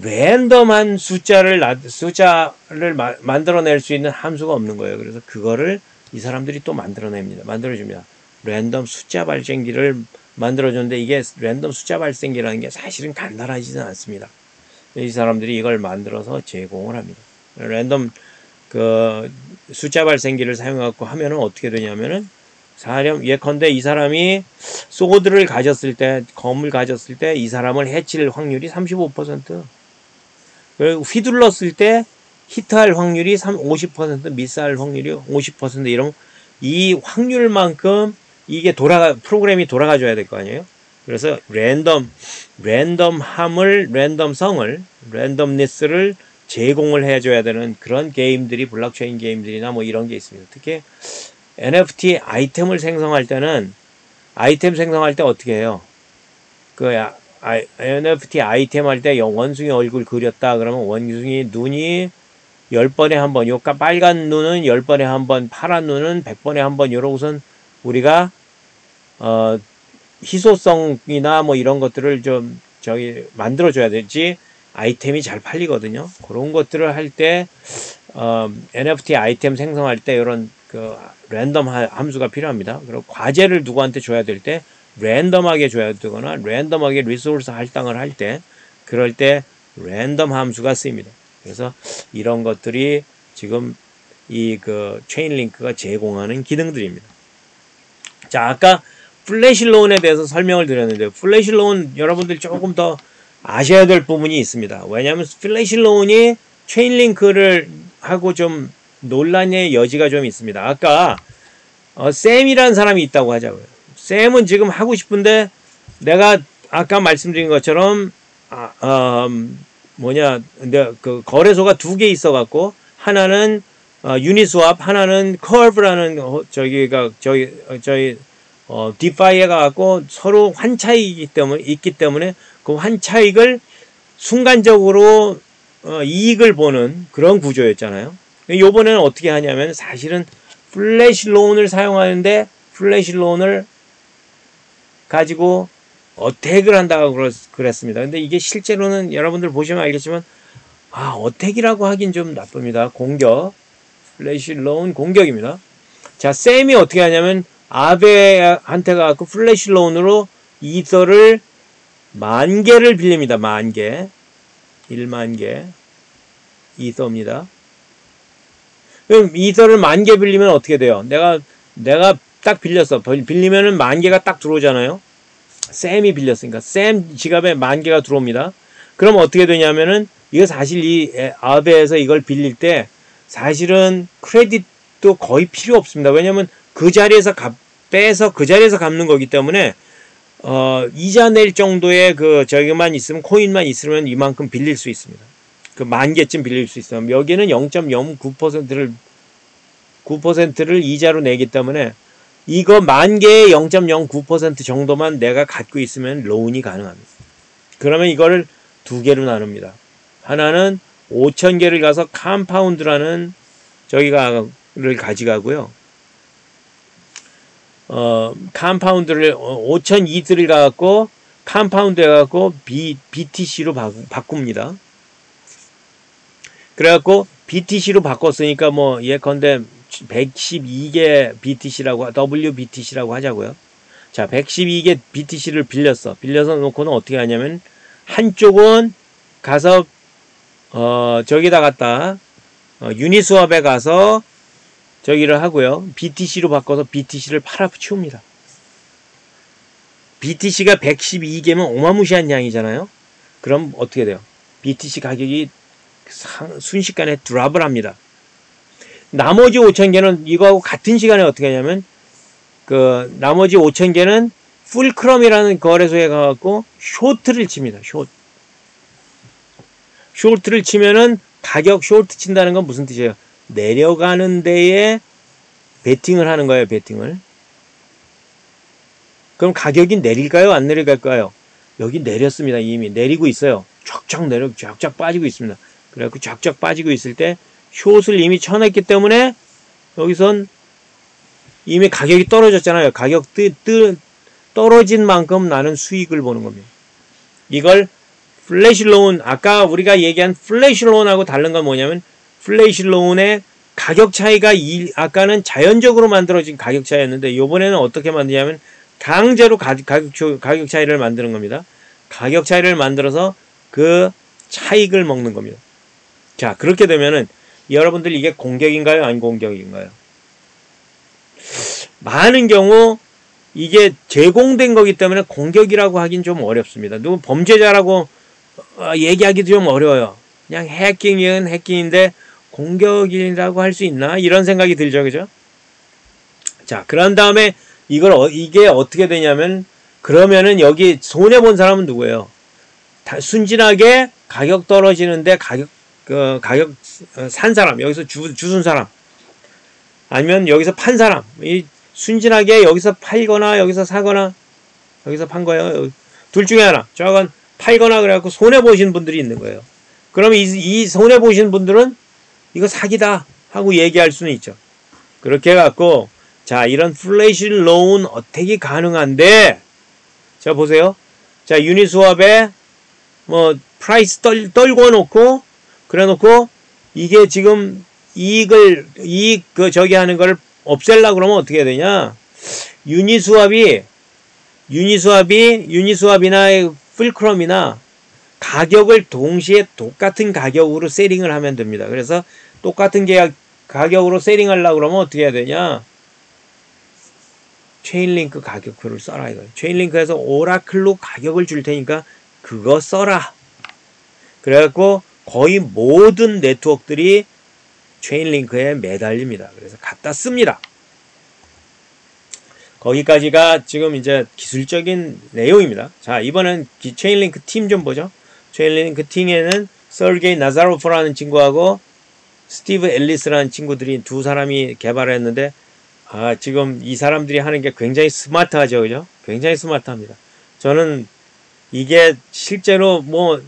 랜덤한 숫자를 만들어낼 수 있는 함수가 없는 거예요. 그래서 그거를 이 사람들이 또 만들어줍니다. 랜덤 숫자 발생기를 만들어줬는데 이게 랜덤 숫자 발생기라는 게 사실은 간단하지는 않습니다. 이 사람들이 이걸 만들어서 제공을 합니다. 랜덤 그 숫자 발생기를 사용하고 하면은 어떻게 되냐면은 예컨대 이 사람이 소드를 가졌을 때, 검을 가졌을 때 이 사람을 해칠 확률이 35%. 그리고 휘둘렀을 때 히트할 확률이 50%, 미스할 확률이 50% 이런 이 확률만큼 이게 프로그램이 돌아가줘야 될 거 아니에요? 그래서 랜덤니스를 제공을 해줘야 되는 그런 게임들이 블록체인 게임들이나 뭐 이런 게 있습니다. 특히 NFT 아이템을 생성할 때는 아이템 생성할 때 어떻게 해요? NFT 아이템 할 때 원숭이 얼굴 그렸다 그러면 원숭이 눈이 10번에 한 번, 요 빨간 눈은 10번에 한 번, 파란 눈은 100번에 한 번, 요러고선 우리가 희소성이나 뭐 이런 것들을 좀 만들어줘야 되지 아이템이 잘 팔리거든요. 그런 것들을 할 때 NFT 아이템 생성할 때 이런 랜덤 함수가 필요합니다. 그리고 과제를 누구한테 줘야 될 때 랜덤하게 줘야 되거나 랜덤하게 리소스 할당을 할 때 그럴 때 랜덤 함수가 쓰입니다. 그래서 이런 것들이 지금 이 체인링크가 제공하는 기능들입니다. 자, 아까 플래시로운에 대해서 설명을 드렸는데 플래시로운 여러분들 조금 더 아셔야 될 부분이 있습니다. 왜냐하면 플래시로운이 체인링크를 하고 좀 논란의 여지가 좀 있습니다. 아까 샘이라는 사람이 있다고 하자고요. 샘은 지금 하고 싶은데 내가 아까 말씀드린 것처럼 그 거래소가 2개 있어갖고 하나는 유니스왑, 하나는 커브라는 디파이에 가갖고 서로 환차익이 있기 때문에 그 환차익을 순간적으로 이익을 보는 그런 구조였잖아요. 요번에는 어떻게 하냐면 사실은 플래시로운을 사용하는데 플래시로운을 가지고 어택을 한다고 그랬습니다. 근데 이게 실제로는 여러분들 보시면 알겠지만 어택이라고 하긴 좀 나쁩니다. 공격. 플래시로운 공격입니다. 자, 샘이 어떻게 하냐면 아베한테 가서 플래시로운으로 이더를 10,000개를 빌립니다. 10,000개. 10,000개. 이더입니다. 그럼 이더를 10,000개 빌리면 어떻게 돼요? 내가 딱 빌렸어. 빌리면은 10,000개가 딱 들어오잖아요. 샘이 빌렸으니까. 샘 지갑에 10,000개가 들어옵니다. 그럼 어떻게 되냐면은, 이거 사실 이 아베에서 이걸 빌릴 때, 사실은 크레딧도 거의 필요 없습니다. 왜냐면 그 자리에서 빼서 그 자리에서 갚는 거기 때문에, 이자 낼 정도의 저기만 있으면, 코인만 있으면 이만큼 빌릴 수 있습니다. 10,000개쯤 빌릴 수 있어요. 여기는 0.09%를 이자로 내기 때문에 이거 10,000개의 0.09% 정도만 내가 갖고 있으면 로운이 가능합니다. 그러면 이거를 2개로 나눕니다. 하나는 5,000개를 가서 컴파운드라는 를 가져가고요. 컴파운드를 5,002들을 가갖고 컴파운드 해갖고 BTC로 바꿉니다. 그래갖고 BTC로 바꿨으니까 뭐 예컨대 112개 BTC라고 WBTC라고 하자고요. 자, 112개 BTC를 빌려서 놓고는 어떻게 하냐면 한쪽은 가서 저기다 갖다 유니스왑에 가서 저기를 하고요. BTC로 바꿔서 BTC를 팔아 치웁니다. BTC가 112개면 어마무시한 양이잖아요. 그럼 어떻게 돼요? BTC 가격이 순식간에 드랍을 합니다. 나머지 5,000개는 이거하고 같은 시간에 어떻게 하냐면 그 나머지 5,000개는 풀크럼이라는 거래소에 가갖고 쇼트를 칩니다. 쇼트를 치면은 가격 쇼트 친다는 건 무슨 뜻이에요? 내려가는 데에 베팅을 하는 거예요. 베팅을. 그럼 가격이 내릴까요? 안 내릴까요? 여기 내렸습니다. 이미 내리고 있어요. 쫙쫙 빠지고 있습니다. 그래갖고 쫙쫙 빠지고 있을 때 숏을 이미 쳐냈기 때문에 여기선 이미 가격이 떨어졌잖아요. 가격 떨어진 만큼 나는 수익을 보는 겁니다. 이걸 플래시로운, 아까 우리가 얘기한 플래시로운하고 다른 건 뭐냐면 플래시로운의 가격 차이가 아까는 자연적으로 만들어진 가격 차이였는데 이번에는 어떻게 만드냐면 강제로 가격 차이를 만드는 겁니다. 가격 차이를 만들어서 그 차익을 먹는 겁니다. 자, 그렇게 되면은 여러분들 이게 공격인가요? 아닌 공격인가요? 많은 경우 이게 제공된 거기 때문에 공격이라고 하긴 좀 어렵습니다. 누구 범죄자라고 얘기하기도 좀 어려워요. 그냥 해킹은 해킹인데 공격이라고 할 수 있나? 이런 생각이 들죠. 그죠? 자, 그런 다음에 이게 어떻게 되냐면 그러면은 여기 손해본 사람은 누구예요? 순진하게 가격 떨어지는데 가격 산 사람, 여기서 주순 사람, 아니면 여기서 판 사람, 이 순진하게 여기서 팔거나 여기서 사거나 여기서 판 거예요. 둘 중에 하나. 저건 팔거나 그래갖고 손해 보신 분들이 있는 거예요. 그러면 이 손해 보신 분들은 이거 사기다 하고 얘기할 수는 있죠. 그렇게 해갖고 자, 이런 플래시 로운 어택이 가능한데, 자 보세요. 자, 유니스왑에 뭐 프라이스 떨궈 놓고 그래 놓고 이게 지금 이익 저기 하는 걸 없앨라 그러면 어떻게 해야 되냐? 유니스왑이나 풀크럼이나 가격을 동시에 똑같은 가격으로 세링을 하면 됩니다. 그래서 똑같은 가격으로 세링하려고 그러면 어떻게 해야 되냐? 체인링크 가격표를 써라 이거예요. 체인링크에서 오라클로 가격을 줄 테니까 그거 써라. 그래갖고 거의 모든 네트워크들이 체인링크에 매달립니다. 그래서 갖다 씁니다. 거기까지가 지금 이제 기술적인 내용입니다. 자, 이번엔 체인링크 팀 좀 보죠. 체인링크 팀에는 서게이 나자로프라는 친구하고 스티브 앨리스라는 친구들이 두 사람이 개발했는데, 지금 이 사람들이 하는 게 굉장히 스마트하죠. 그죠? 굉장히 스마트합니다. 저는 이게 실제로 뭐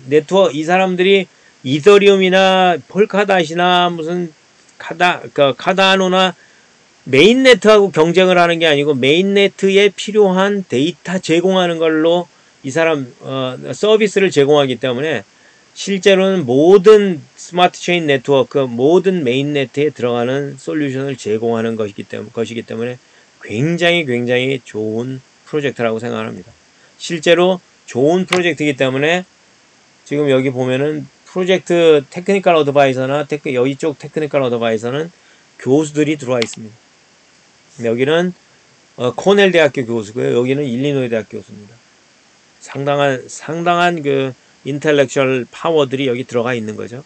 이 사람들이 이더리움이나 폴카닷이나 무슨 카다노나 메인네트하고 경쟁을 하는 게 아니고 메인네트에 필요한 데이터 제공하는 걸로 이 사람 서비스를 제공하기 때문에 실제로는 모든 스마트 체인 네트워크, 모든 메인네트에 들어가는 솔루션을 제공하는 것이기 때문에 굉장히 좋은 프로젝트라고 생각합니다. 실제로 좋은 프로젝트이기 때문에 지금 여기 보면은 프로젝트 테크니컬 어드바이저나 여기 쪽 테크니컬 어드바이저는 교수들이 들어와 있습니다. 여기는 코넬 대학교 교수고요. 여기는 일리노이 대학교 교수입니다. 상당한 그 인텔렉츄얼 파워들이 여기 들어가 있는 거죠.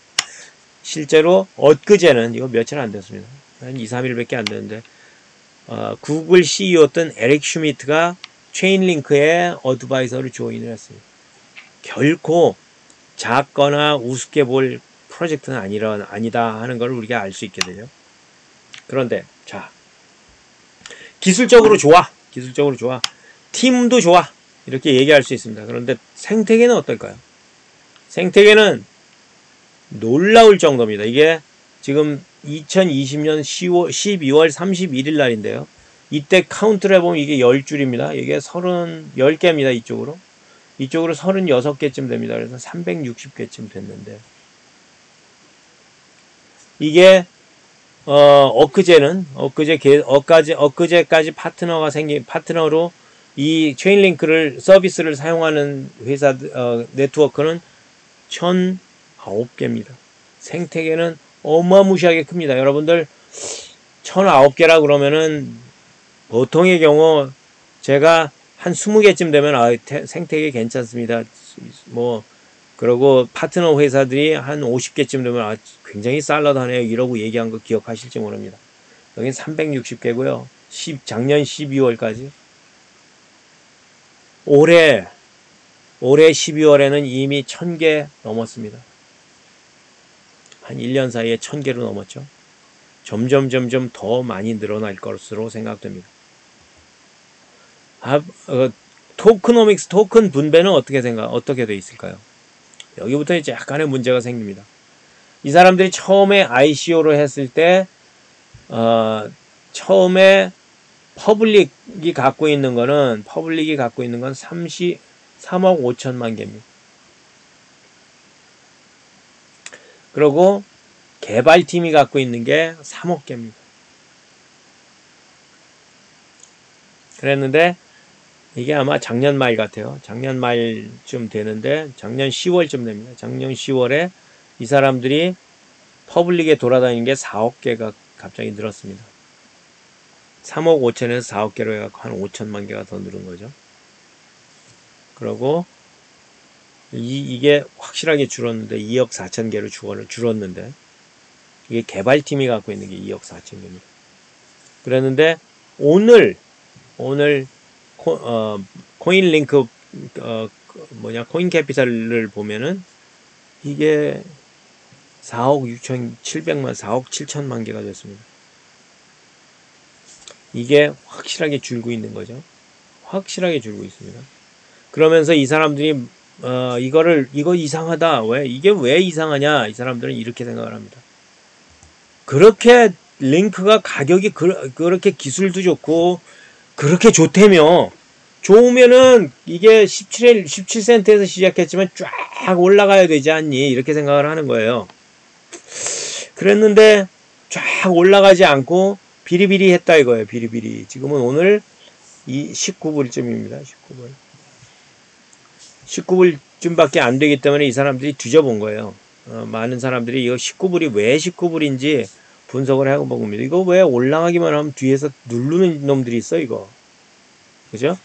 실제로 엊그제는 이거 며칠 안 됐습니다. 한 2, 3일밖에 안 됐는데 구글 CEO였던 에릭 슈미트가 체인링크에 어드바이저를 조인을 했습니다. 결코 작거나 우습게 볼 프로젝트는 아니다 하는 걸 우리가 알 수 있게 되죠. 그런데 자, 기술적으로 좋아. 팀도 좋아. 이렇게 얘기할 수 있습니다. 그런데 생태계는 어떨까요? 생태계는 놀라울 정도입니다. 이게 지금 2020년 12월 31일 날인데요. 이때 카운트를 해보면 이게 10줄입니다. 이게 10개입니다. 이쪽으로 36개쯤 됩니다. 그래서 360개쯤 됐는데 이게 엊그제까지 파트너로 이 체인링크를 서비스를 사용하는 회사 네트워크는 1009개입니다. 생태계는 어마무시하게 큽니다. 여러분들 1009개라 그러면은 보통의 경우 제가 한 20개쯤 되면 생태계 괜찮습니다. 뭐 그리고 파트너 회사들이 한 50개쯤 되면 아, 굉장히 쌀라하네요 이러고 얘기한 거 기억하실지 모릅니다. 여긴 360개고요. 작년 12월까지. 올해 12월에는 이미 1000개 넘었습니다. 한 1년 사이에 1000개로 넘었죠. 점점 더 많이 늘어날 것으로 생각됩니다. 토크노믹스, 토큰 분배는 어떻게 돼 있을까요? 여기부터 이제 약간의 문제가 생깁니다. 이 사람들이 처음에 ICO를 했을 때, 처음에 퍼블릭이 갖고 있는 건 3억 5천만 개입니다. 그리고 개발팀이 갖고 있는 게 3억 개입니다. 그랬는데 이게 아마 작년 말 같아요. 작년 말쯤 되는데 작년 10월쯤 됩니다. 작년 10월에 이 사람들이 퍼블릭에 돌아다니는 게 4억 개가 갑자기 늘었습니다. 3억 5천에서 4억 개로 해서 한 5천만 개가 더 늘은 거죠. 그리고 이게 확실하게 줄었는데 2억 4천 개로 줄었는데 이게 개발팀이 갖고 있는 게 2억 4천 개입니다. 그랬는데 오늘 코인링크 코인캐피탈을 보면은 이게 4억 7천만 개가 됐습니다. 이게 확실하게 줄고 있는 거죠. 확실하게 줄고 있습니다. 그러면서 이 사람들이 이거 이상하다. 이게 왜 이상하냐? 이 사람들은 이렇게 생각을 합니다. 그렇게 링크가 가격이 그렇게 기술도 좋고 그렇게 좋다며 좋으면은 이게 17센트에서 시작했지만 쫙 올라가야 되지 않니? 이렇게 생각을 하는 거예요. 그랬는데 쫙 올라가지 않고 비리비리 했다 이거예요. 비리비리. 지금은 오늘 19불쯤입니다. 19불쯤밖에 안 되기 때문에 이 사람들이 뒤져본 거예요. 많은 사람들이 이거 19불이 왜 19불인지 분석을 하고 봅니다. 이거 왜 올라가기만 하면 뒤에서 누르는 놈들이 있어 이거. 그죠?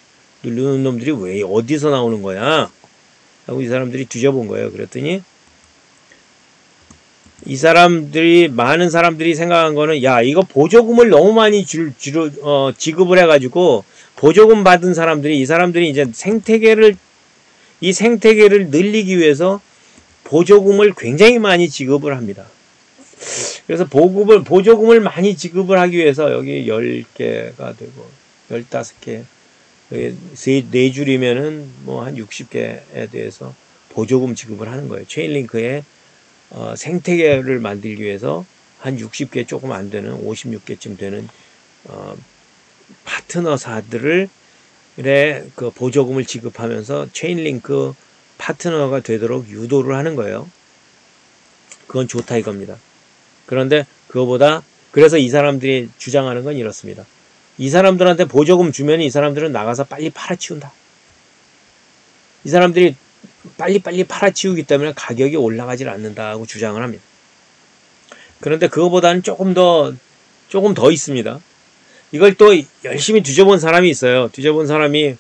누르는 놈들이 왜 어디서 나오는 거야? 하고 이 사람들이 뒤져본 거예요. 그랬더니 많은 사람들이 생각한 거는 야 이거 보조금을 너무 많이 지급을 해가지고 보조금 받은 이 사람들이 이제 생태계를 늘리기 위해서 보조금을 굉장히 많이 지급을 합니다. 그래서 보조금을 많이 지급을 하기 위해서 여기 10개가 되고 15개, 4줄이면은 뭐 한 60개에 대해서 보조금 지급을 하는 거예요. 체인링크에 생태계를 만들기 위해서 한 60개 조금 안 되는 56개쯤 되는 파트너사들을 그 보조금을 지급하면서 체인링크 파트너가 되도록 유도를 하는 거예요. 그건 좋다 이겁니다. 그런데 그래서 이 사람들이 주장하는 건 이렇습니다. 이 사람들한테 보조금 주면 이 사람들은 나가서 빨리 팔아치운다. 이 사람들이 빨리 팔아치우기 때문에 가격이 올라가질 않는다고 주장을 합니다. 그런데 그거보다는 조금 더 있습니다. 이걸 또 열심히 뒤져본 사람이 있어요. 뒤져본 사람이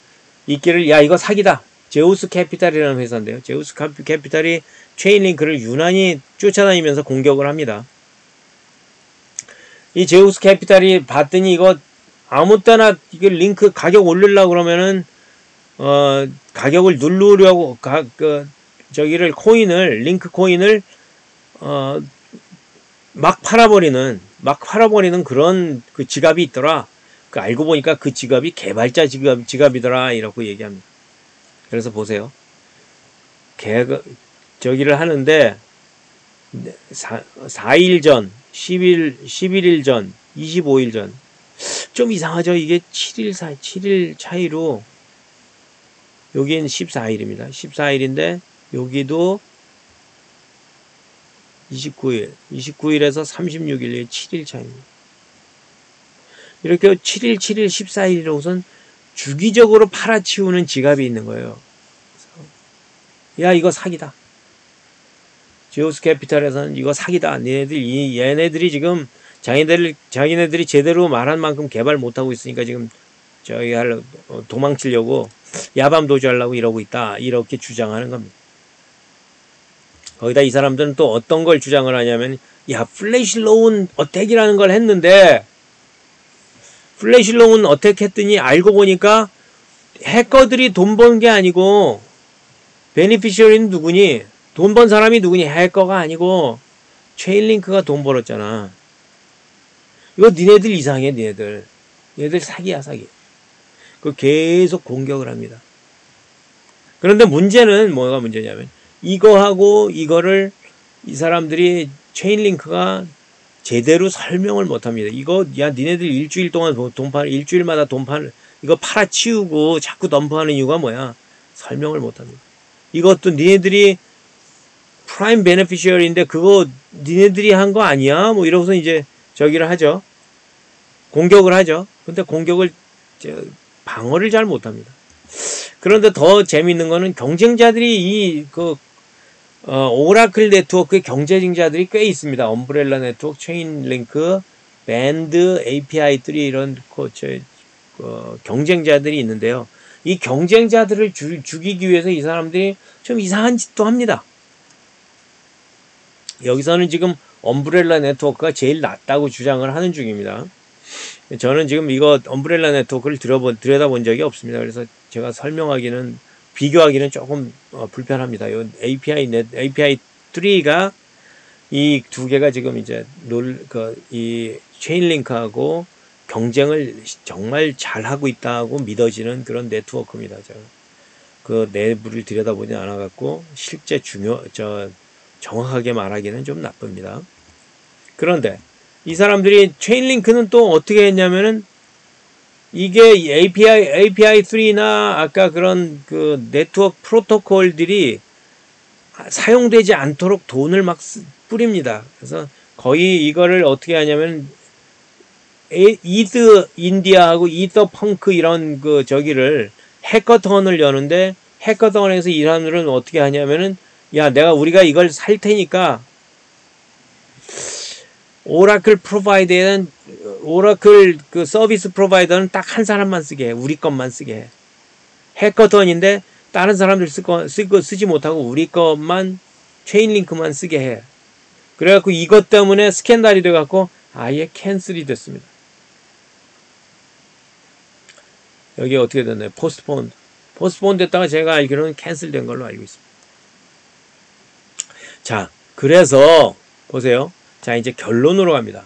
있기를 야 이거 사기다. 제우스 캐피탈이라는 회사인데요. 제우스 캐피탈이 체인링크를 유난히 쫓아다니면서 공격을 합니다. 이 제우스 캐피탈이 봤더니 이거 아무 때나 이게 링크 가격 올리려고 그러면은 가격을 누르려고 링크 코인을 막 팔아버리는 그런 그 지갑이 있더라. 알고 보니까 그 지갑이 개발자 지갑이더라. 이라고 얘기합니다. 그래서 보세요. 저기를 하는데 4일 전, 11일 전, 25일 전. 좀 이상하죠? 이게 7일 차이로 여기는 14일입니다. 14일인데 여기도 29일에서 36일에 7일 차이입니다. 이렇게 7일, 14일이라고선 주기적으로 팔아치우는 지갑이 있는 거예요. 야 이거 사기다. 제우스 캐피탈에서는 이거 사기다. 얘네들이 지금 자기네들이 제대로 말한 만큼 개발 못하고 있으니까 지금 도망치려고 야밤 도주하려고 이러고 있다. 이렇게 주장하는 겁니다. 거기다 이 사람들은 또 어떤 걸 주장을 하냐면, 야, 플래시 로운 어택이라는 걸 했는데, 플래시 로운 어택 했더니 알고 보니까 해커들이 돈 번 게 아니고, 베니피셔리는 누구니? 돈 번 사람이 누구니? 해커가 아니고, 체인링크가 돈 벌었잖아. 이거 니네들 이상해, 니네들. 니네들 사기야, 사기. 그 계속 공격을 합니다. 그런데 문제는 뭐가 문제냐면, 이거하고 이거를 이 사람들이 체인링크가 제대로 설명을 못합니다. 이거 야 니네들 일주일 동안 일주일마다 이거 팔아치우고 자꾸 덤프하는 이유가 뭐야? 설명을 못합니다. 이것도 니네들이 프라임 베네피셔리인데 그거 니네들이 한 거 아니야? 뭐 이러고서 이제 저기를 하죠. 공격을 하죠. 근데 공격을 방어를 잘 못합니다. 그런데 더 재밌는 거는 경쟁자들이 오라클 네트워크의 경쟁자들이 꽤 있습니다. 엄브렐라 네트워크, 체인링크, 밴드, API3 이런 경쟁자들이 있는데요. 이 경쟁자들을 죽이기 위해서 이 사람들이 좀 이상한 짓도 합니다. 여기서는 지금 엄브렐라 네트워크가 제일 낫다고 주장을 하는 중입니다. 저는 지금 이거 엄브렐라 네트워크를 들여다본 적이 없습니다. 그래서 제가 비교하기는 조금 불편합니다. API3가 이 두 개가 지금 이제 이 체인링크하고 경쟁을 정말 잘하고 있다고 믿어지는 그런 네트워크입니다. 그 내부를 들여다보지 않아갖고 실제 정확하게 말하기는 좀 나쁩니다. 그런데 이 사람들이 체인링크는 또 어떻게 했냐면은 이게 API3나 아까 그런 그 네트워크 프로토콜들이 사용되지 않도록 돈을 막 뿌립니다. 그래서 거의 이거를 어떻게 하냐면 이드 인디아하고 이더 펑크 이런 저기를 해커톤을 여는데 해커톤에서 이 사람들은 어떻게 하냐면은 야 우리가 이걸 살 테니까 오라클 그 서비스 프로바이더는 딱 한 사람만 쓰게 해. 우리 것만 쓰게 해. 해커톤인데 다른 사람들 쓰지 못하고 우리 것만 체인링크만 쓰게 해. 그래갖고 이것 때문에 스캔들이 돼갖고 아예 캔슬이 됐습니다. 여기 어떻게 됐나요? 포스트폰 됐다가 제가 알기로는 캔슬된 걸로 알고 있습니다. 자, 그래서 보세요. 자, 이제 결론으로 갑니다.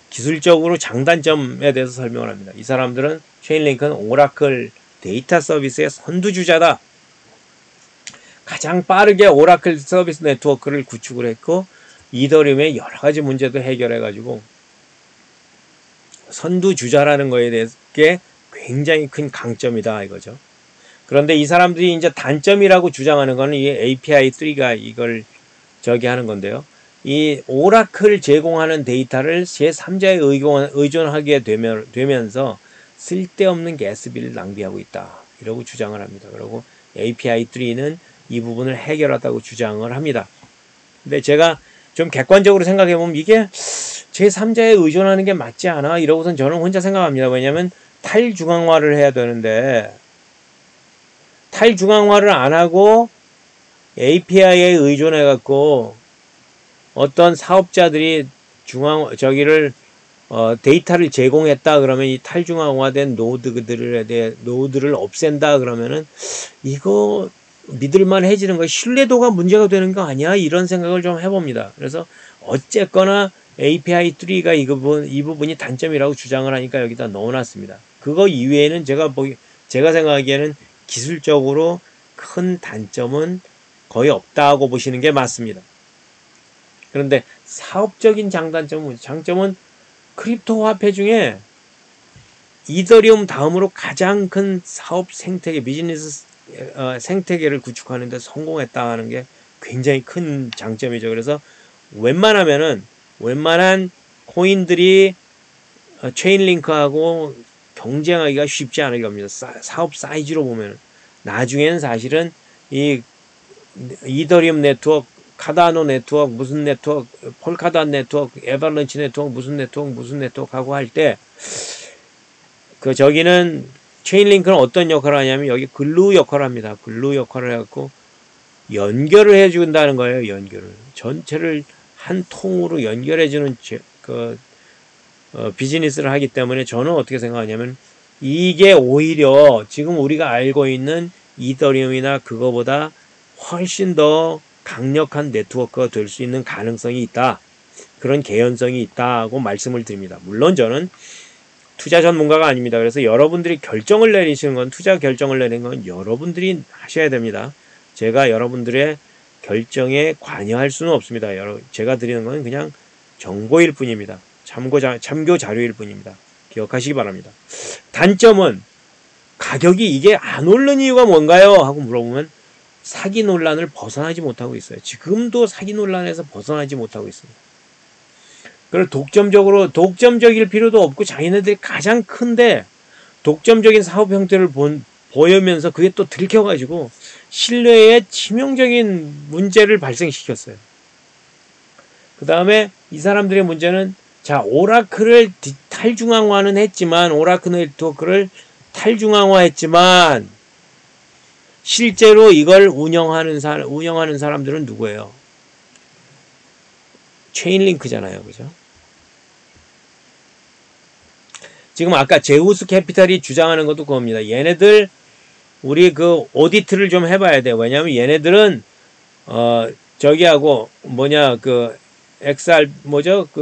기술적으로 장단점에 대해서 설명을 합니다. 이 사람들은 체인링크는 오라클 데이터 서비스의 선두주자다. 가장 빠르게 오라클 서비스 네트워크를 구축을 했고 이더리움의 여러 가지 문제도 해결해가지고 선두주자라는 거에 대해서 굉장히 큰 강점이다 이거죠. 그런데 이 사람들이 이제 단점이라고 주장하는 거는 이 API3가 이걸 하는 건데요. 이 오라클 제공하는 데이터를 제3자에 의존하게 되면서 쓸데없는 가스비를 낭비하고 있다. 이러고 주장을 합니다. 그리고 API3는 이 부분을 해결하다고 주장을 합니다. 근데 제가 좀 객관적으로 생각해보면 이게 제3자에 의존하는 게 맞지 않아? 이러고선 저는 혼자 생각합니다. 왜냐면 탈중앙화를 해야 되는데 탈중앙화를 안 하고 API에 의존해갖고 어떤 사업자들이 데이터를 제공했다 그러면 이 탈중앙화된 노드를 없앤다 그러면은 이거 믿을만해지는 거 신뢰도가 문제가 되는 거 아니야? 이런 생각을 좀 해봅니다. 그래서 어쨌거나 API3가 이 부분이 단점이라고 주장을 하니까 여기다 넣어놨습니다. 그거 이외에는 제가 생각하기에는 기술적으로 큰 단점은 거의 없다고 보시는 게 맞습니다. 그런데 사업적인 장점은 크립토 화폐 중에 이더리움 다음으로 가장 큰 사업 생태계, 비즈니스 생태계를 구축하는 데 성공했다는 게 굉장히 큰 장점이죠. 그래서 웬만한 코인들이 체인링크하고 경쟁하기가 쉽지 않을 겁니다. 사업 사이즈로 보면 나중에는 사실은 이 이더리움 네트워크, 카다노 네트워크, 무슨 네트워크, 폴카닷 네트워크, 에발런치 네트워크, 무슨 네트워크 하고 할 때 저기는 체인링크는 어떤 역할을 하냐면 여기 글루 역할을 합니다. 글루 역할을 해갖고 연결을 해준다는 거예요. 연결을. 전체를 한 통으로 연결해주는 비즈니스를 하기 때문에 저는 어떻게 생각하냐면 이게 오히려 지금 우리가 알고 있는 이더리움이나 그거보다 훨씬 더 강력한 네트워크가 될 수 있는 가능성이 있다. 그런 개연성이 있다고 말씀을 드립니다. 물론 저는 투자 전문가가 아닙니다. 그래서 여러분들이 결정을 내리시는 건, 투자 결정을 내리는 건 여러분들이 하셔야 됩니다. 제가 여러분들의 결정에 관여할 수는 없습니다. 제가 드리는 건 그냥 정보일 뿐입니다. 참고 자료일 뿐입니다. 기억하시기 바랍니다. 단점은 가격이 이게 안 오르는 이유가 뭔가요? 하고 물어보면 사기 논란을 벗어나지 못하고 있어요. 지금도 사기 논란에서 벗어나지 못하고 있습니다. 그걸 독점적일 필요도 없고 자기네들이 가장 큰데 독점적인 사업 형태를 보이면서 그게 또 들켜가지고 신뢰에 치명적인 문제를 발생시켰어요. 그 다음에 이 사람들의 문제는 자, 오라클을 탈중앙화는 했지만, 오라클 네트워크를 탈중앙화했지만 실제로 이걸 운영하는 사람들은 누구예요? 체인링크잖아요. 그죠? 지금 아까 제우스 캐피탈이 주장하는 것도 그겁니다. 얘네들 우리 그 오디트를 좀 해봐야 돼요. 왜냐면 얘네들은 저기하고 뭐냐 그 XR 뭐죠? 그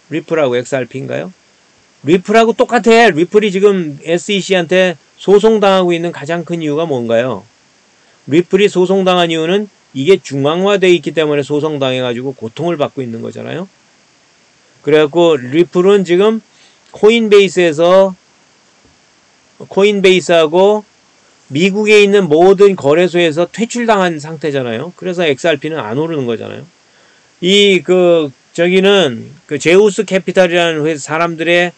리플하고 XRP인가요? 리플하고 똑같아. 리플이 지금 SEC한테 소송당하고 있는 가장 큰 이유가 뭔가요? 리플이 소송당한 이유는 이게 중앙화되어 있기 때문에 소송당해가지고 고통을 받고 있는 거잖아요. 그래갖고 리플은 지금 코인베이스하고 미국에 있는 모든 거래소에서 퇴출당한 상태잖아요. 그래서 XRP는 안 오르는 거잖아요. 저기는 제우스 캐피탈이라는 회사 사람들의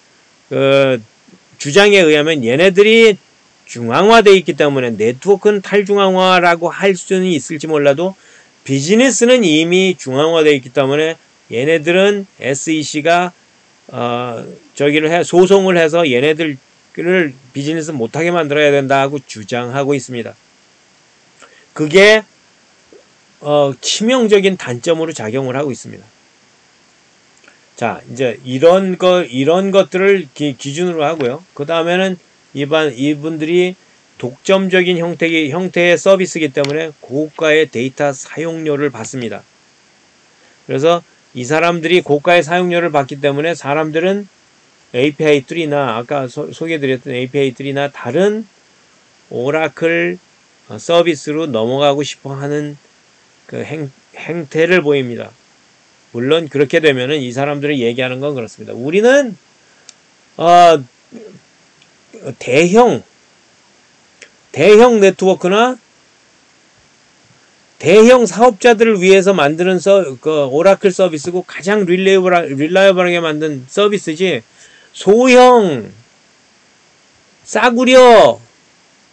주장에 의하면 얘네들이 중앙화되어 있기 때문에 네트워크는 탈중앙화라고 할 수는 있을지 몰라도 비즈니스는 이미 중앙화되어 있기 때문에 얘네들은 SEC가 소송을 해서 얘네들을 비즈니스 못하게 만들어야 된다고 주장하고 있습니다. 그게 치명적인 단점으로 작용을 하고 있습니다. 자, 이제 이런 것들을 기준으로 하고요. 그 다음에는 이분들이 독점적인 형태의 서비스이기 때문에 고가의 데이터 사용료를 받습니다. 그래서 이 사람들이 고가의 사용료를 받기 때문에 사람들은 API3나 아까 소개해드렸던 API3나 다른 오라클 서비스로 넘어가고 싶어 하는 그 행태를 보입니다. 물론 그렇게 되면은 이 사람들이 얘기하는 건 그렇습니다. 우리는 대형 네트워크나 대형 사업자들을 위해서 만드는 오라클 서비스고 가장 릴라이블하게 만든 서비스지 소형 싸구려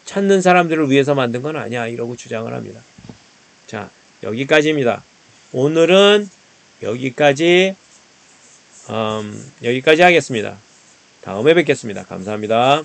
찾는 사람들을 위해서 만든 건 아니야 이러고 주장을 합니다. 자, 여기까지입니다. 오늘은 여기까지 하겠습니다. 다음에 뵙겠습니다. 감사합니다.